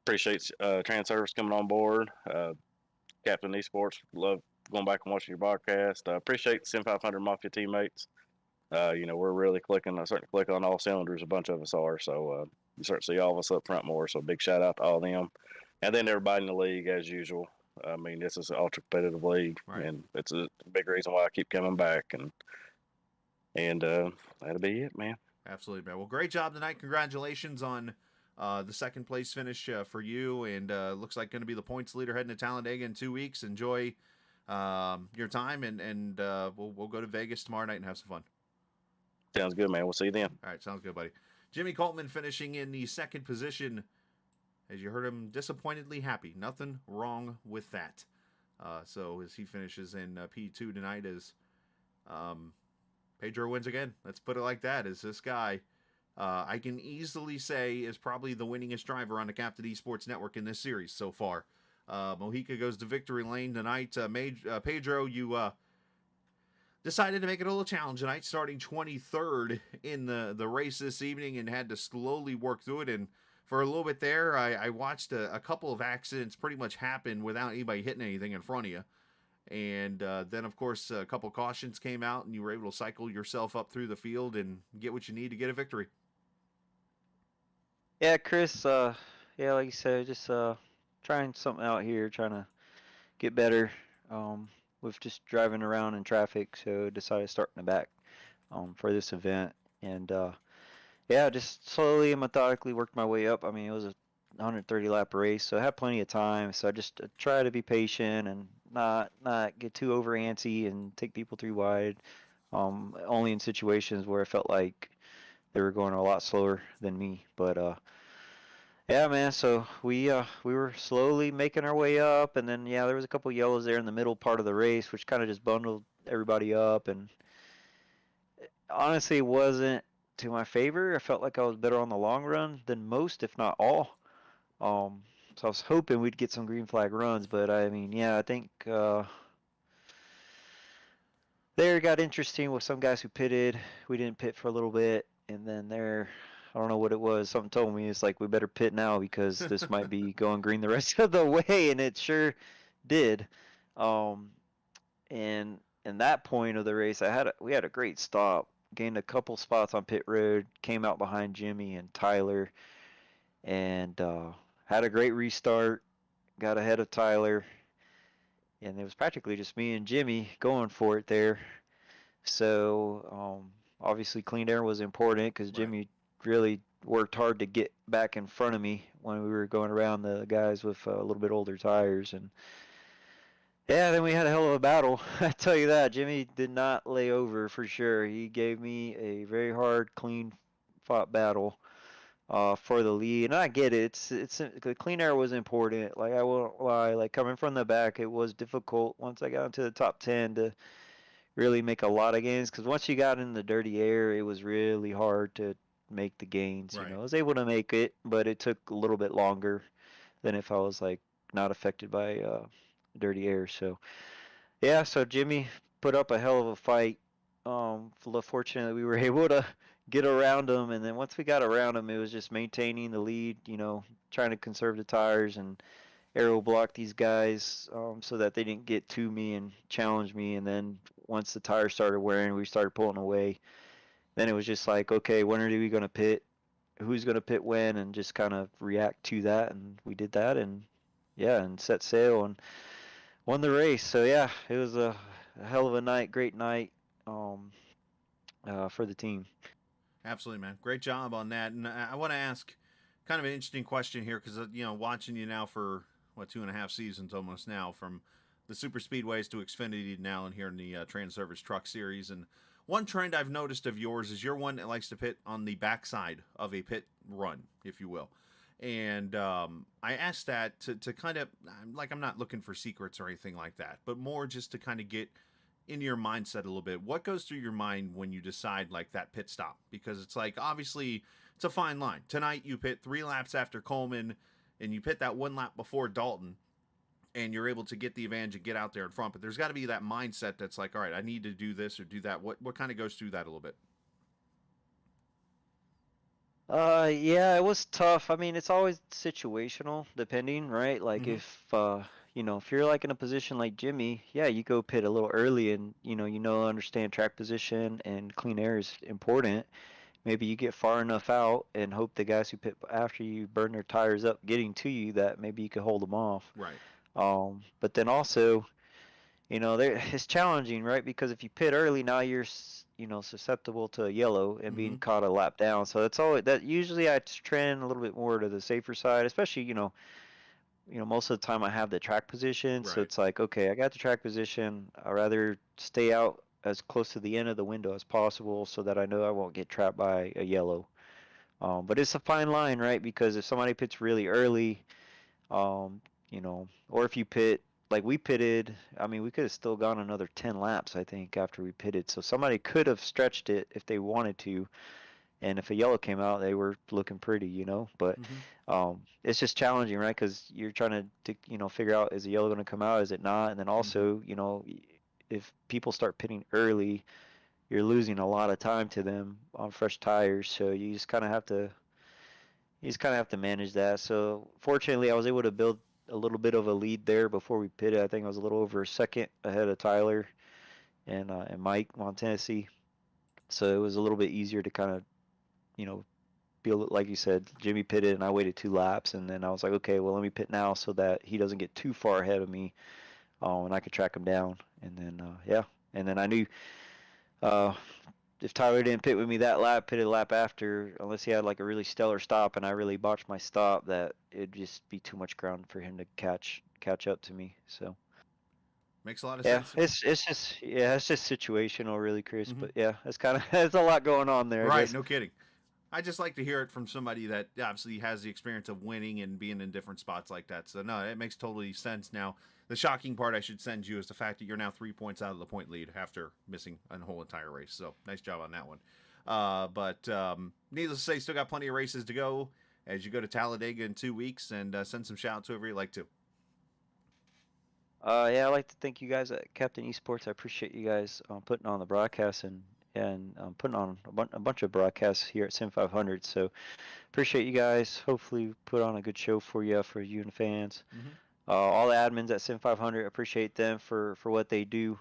Appreciate Transervice coming on board. Captain Esports, love going back and watching your broadcast. Appreciate the Sim500 Mafia teammates. We're really clicking. I starting to click on all cylinders. A bunch of us are. So you start to see all of us up front more. So big shout out to all of them, and then everybody in the league as usual. I mean, this is an ultra competitive league, right, and it's a big reason why I keep coming back. And that'll be it, man. Absolutely, man. Well, great job tonight. Congratulations on the second place finish for you, and looks like going to be the points leader heading to Talladega in 2 weeks. Enjoy your time, and we'll go to Vegas tomorrow night and have some fun. Sounds good, man. We'll see you then. All right, sounds good, buddy. Jimmy Coltman finishing in the second position. As you heard him, disappointedly happy. Nothing wrong with that. So as he finishes in P2 tonight, as Pedro wins again. Let's put it like that. As this guy, I can easily say, is probably the winningest driver on the Captain Esports Network in this series so far. Mojica goes to victory lane tonight. Pedro, you decided to make it a little challenge tonight, starting 23rd in the race this evening, and had to slowly work through it. And for a little bit there, I watched a couple of accidents pretty much happen without anybody hitting anything in front of you. And then, of course, a couple of cautions came out, and you were able to cycle yourself up through the field and get what you need to get a victory. Yeah, Chris, like you said, just trying something out here, trying to get better with just driving around in traffic, so decided to start in the back for this event. And yeah, just slowly and methodically worked my way up. I mean, it was a 130 lap race, so I had plenty of time. So I just try to be patient and not get too over antsy and take people too wide. Only in situations where I felt like they were going a lot slower than me. But yeah, man. So we were slowly making our way up, and then yeah, there was a couple yellows there in the middle part of the race, which kind of just bundled everybody up. And honestly, it wasn't to my favor. I felt like I was better on the long run than most, if not all. So I was hoping we'd get some green flag runs, but I mean, yeah, I think There it got interesting with some guys who pitted. We didn't pit for a little bit, and then there, I don't know what it was. Something told me it's like we better pit now because this might be going green the rest of the way, and it sure did. Um, and in that point of the race, we had a great stop, gained a couple spots on pit road, came out behind Jimmy and Tyler, and had a great restart, got ahead of Tyler, and it was practically just me and Jimmy going for it there. So obviously, clean air was important because Right. Jimmy really worked hard to get back in front of me when we were going around the guys with a little bit older tires. And yeah, then we had a hell of a battle. I tell you that. Jimmy did not lay over for sure. He gave me a very hard, clean fought battle for the lead. And I get it. It's the clean air was important. Like I won't lie. Like coming from the back, it was difficult once I got into the top 10 to really make a lot of gains because once you got in the dirty air, it was really hard to make the gains. You Right. know, I was able to make it, but it took a little bit longer than if I was like not affected by dirty air. So yeah, so Jimmy put up a hell of a fight. Fortunately, we were able to get around him, and then once we got around him, it was just maintaining the lead. You know, trying to conserve the tires and aero block these guys so that they didn't get to me and challenge me. And then once the tires started wearing, we started pulling away. Then it was just like, okay, when are we going to pit? Who's going to pit when? And just kind of react to that. And we did that, and yeah, and set sail and won the race. So yeah, it was a hell of a night, great night um, for the team. Absolutely, man. Great job on that. And I want to ask kind of an interesting question here because, watching you now for, 2.5 seasons almost now, from the super speedways to Xfinity now and here in the Transervice Truck Series. And one trend I've noticed of yours is you're one that likes to pit on the backside of a pit run, if you will. And I asked that to kind of, like, I'm not looking for secrets or anything like that, but more just to kind of get into your mindset a little bit. What goes through your mind when you decide like that pit stop? Because it's like, obviously it's a fine line. Tonight you pit 3 laps after Coleman and you pit that 1 lap before Dalton and you're able to get the advantage and get out there in front. But there's got to be that mindset that's like, all right, I need to do this or do that. What kind of goes through that a little bit? Yeah, it was tough. I mean, it's always situational, depending, right? Like Mm-hmm. if if you're like in a position like Jimmy, yeah, you go pit a little early and understand track position and clean air is important. Maybe you get far enough out and hope the guys who pit after you burn their tires up getting to you that maybe you could hold them off. Right. But then also, there it's challenging, right? Because if you pit early, now you're susceptible to a yellow and Mm-hmm. being caught a lap down. So that's all that usually I trend a little bit more to the safer side, especially most of the time I have the track position, so Right. it's like okay, I got the track position. I'd rather stay out as close to the end of the window as possible so that I know I won't get trapped by a yellow. But it's a fine line, right? Because if somebody pits really early, um, or if you pit like we pitted, I mean, we could have still gone another 10 laps, I think, after we pitted. So somebody could have stretched it if they wanted to. And if a yellow came out, they were looking pretty. But Mm-hmm. it's just challenging, right? Because you're trying to figure out is the yellow going to come out, is it not? And then Mm-hmm. also, if people start pitting early, you're losing a lot of time to them on fresh tires. So you just kind of have to manage that. So fortunately, I was able to build a little bit of a lead there before we pitted. I think I was a little over a second ahead of Tyler and Mike Montanesi. So it was a little bit easier to kind of you know be like you said, Jimmy pitted and I waited 2 laps, and then I was like, okay, well let me pit now so that he doesn't get too far ahead of me, and I could track him down. And then yeah, and then I knew uh, if Tyler didn't pit with me that lap, pitted a lap after, unless he had like a really stellar stop and I really botched my stop, that it'd just be too much ground for him to catch up to me. So Makes a lot of yeah, sense. it's just situational, really, Chris. Mm-hmm. But yeah, it's kind of there's a lot going on there, I Right. guess. No kidding. I just like to hear it from somebody that obviously has the experience of winning and being in different spots like that. So no, it makes totally sense. Now, the shocking part I should send you is the fact that you're now 3 points out of the point lead after missing a whole entire race. So nice job on that one. But needless to say, still got plenty of races to go as you go to Talladega in 2 weeks, and send some shout outs to whoever you like to. Yeah, I'd like to thank you guys at Captain Esports. I appreciate you guys putting on the broadcast and putting on a bunch of broadcasts here at Sim500. So appreciate you guys. Hopefully put on a good show for you and the fans. Mhm. All the admins at Sim500, appreciate them for what they do,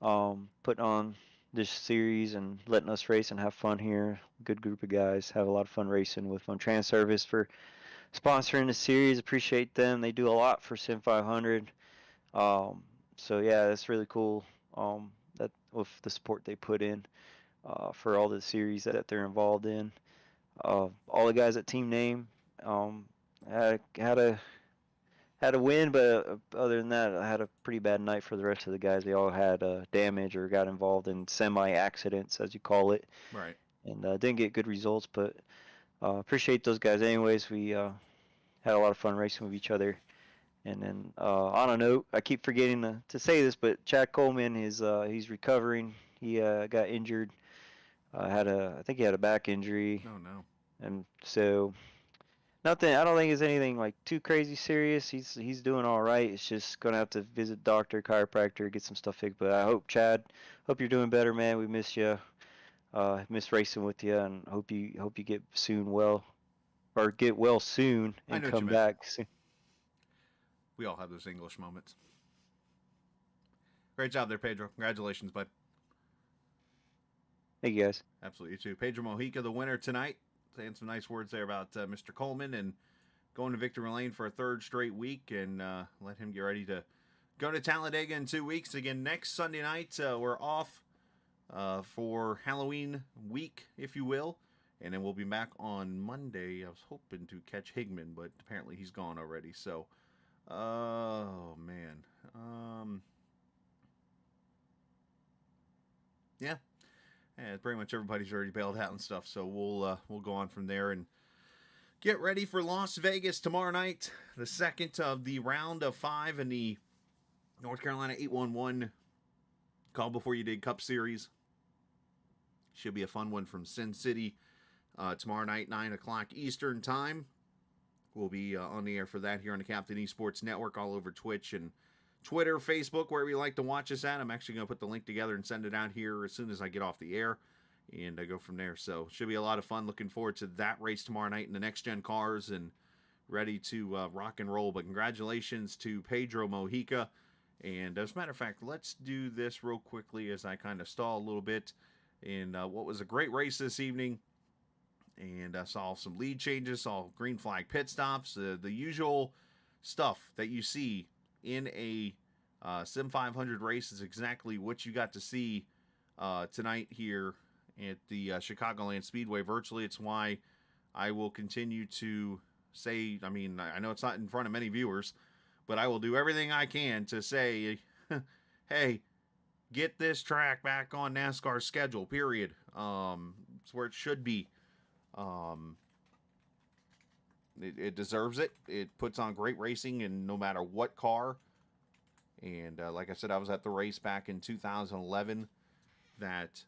putting on this series and letting us race and have fun here. Good group of guys. Have a lot of fun racing with Transervice for sponsoring the series. Appreciate them. They do a lot for Sim500. So yeah, that's really cool. That with the support they put in for all the series that they're involved in. All the guys at Team Name um, had a win, but other than that, I had a pretty bad night for the rest of the guys. They all had damage or got involved in semi accidents, as you call it, Right. and didn't get good results. But appreciate those guys anyways. We had a lot of fun racing with each other. And then on a note, I keep forgetting to say this, but Chad Coleman is he's recovering. He got injured. I think he had a back injury, Oh no. and so nothing. I don't think it's anything like too crazy serious. He's doing all right. It's just gonna have to visit doctor, chiropractor, get some stuff fixed. But I hope hope you're doing better, man. We miss you. Miss racing with you, and hope you get soon well, or get well soon I and know what you come meant. back soon. We all have those English moments. Great job there, Pedro. Congratulations, bud. Thank you guys. Absolutely, you too. Pedro Mojica, the winner tonight. Saying some nice words there about Mr. Coleman and going to victory lane for a third straight week, and let him get ready to go to Talladega in 2 weeks. Again, next Sunday night, we're off for Halloween week, if you will. And then we'll be back on Monday. I was hoping to catch Higman, but apparently he's gone already. So, oh, man. Yeah. Yeah, pretty much everybody's already bailed out and stuff. So we'll go on from there and get ready for Las Vegas tomorrow night. The second of the round of 5 in the North Carolina 811 Call Before You Dig Cup Series. Should be a fun one from Sin City tomorrow night, 9 o'clock Eastern Time. We'll be on the air for that here on the Captain Esports Network, all over Twitch and Twitter, Facebook, wherever you like to watch us at. I'm actually going to put the link together and send it out here as soon as I get off the air and go from there. So should be a lot of fun. Looking forward to that race tomorrow night in the next-gen cars and ready to rock and roll. But congratulations to Pedro Mojica. And as a matter of fact, let's do this real quickly as I kind of stall a little bit in what was a great race this evening. And I saw some lead changes, saw green flag pit stops, the usual stuff that you see in a Sim 500 race is exactly what you got to see tonight here at the Chicagoland Speedway. Virtually, it's why I will continue to say, I mean, I know it's not in front of many viewers, but I will do everything I can to say, hey, get this track back on NASCAR's schedule, period. It's where it should be. It deserves it. It puts on great racing, and no matter what car. And like I said, I was at the race back in 2011 that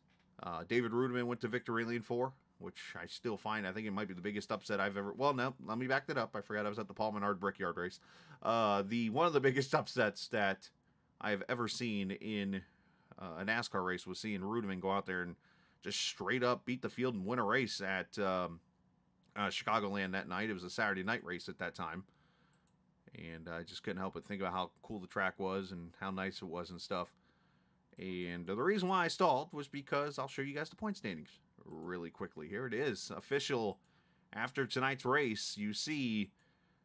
David Rudiman went to victory lane for, which I still find, I think it might be the biggest upset I've ever. Well, no, let me back that up. I forgot I was at the Paul Menard Brickyard race. One of the biggest upsets that I have ever seen in a NASCAR race was seeing Rudiman go out there and just straight up beat the field and win a race at Chicagoland that night. It was a Saturday night race at that time. And I just couldn't help but think about how cool the track was and how nice it was and stuff. And the reason why I stalled was because I'll show you guys the point standings really quickly. Here it is. Official after tonight's race. You see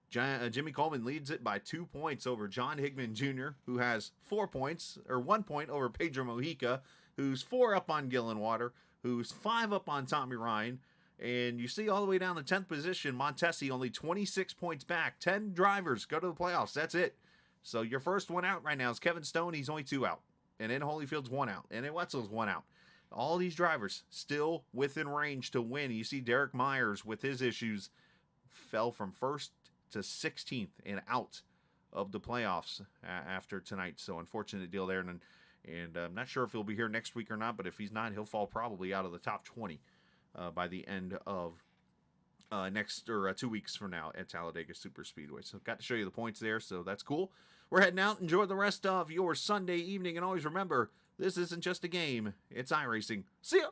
Jimmy Coleman leads it by 2 points over John Higman Jr., who has 4 points, or 1 point over Pedro Mojica, who's 4 up on Gillenwater, who's 5 up on Tommy Ryan. And you see all the way down the 10th position, Montesi only 26 points back. 10 drivers go to the playoffs. That's it. So your first one out right now is Kevin Stone. He's only 2 out. And then Holyfield's 1 out. And then Wetzel's 1 out. All these drivers still within range to win. You see Derek Myers with his issues fell from 1st to 16th and out of the playoffs after tonight. So unfortunate deal there. And I'm not sure if he'll be here next week or not, but if he's not, he'll fall probably out of the top 20 by the end of 2 weeks from now at Talladega Super Speedway. So got to show you the points there, so that's cool. We're heading out. Enjoy the rest of your Sunday evening. And always remember, this isn't just a game, it's iRacing. See ya!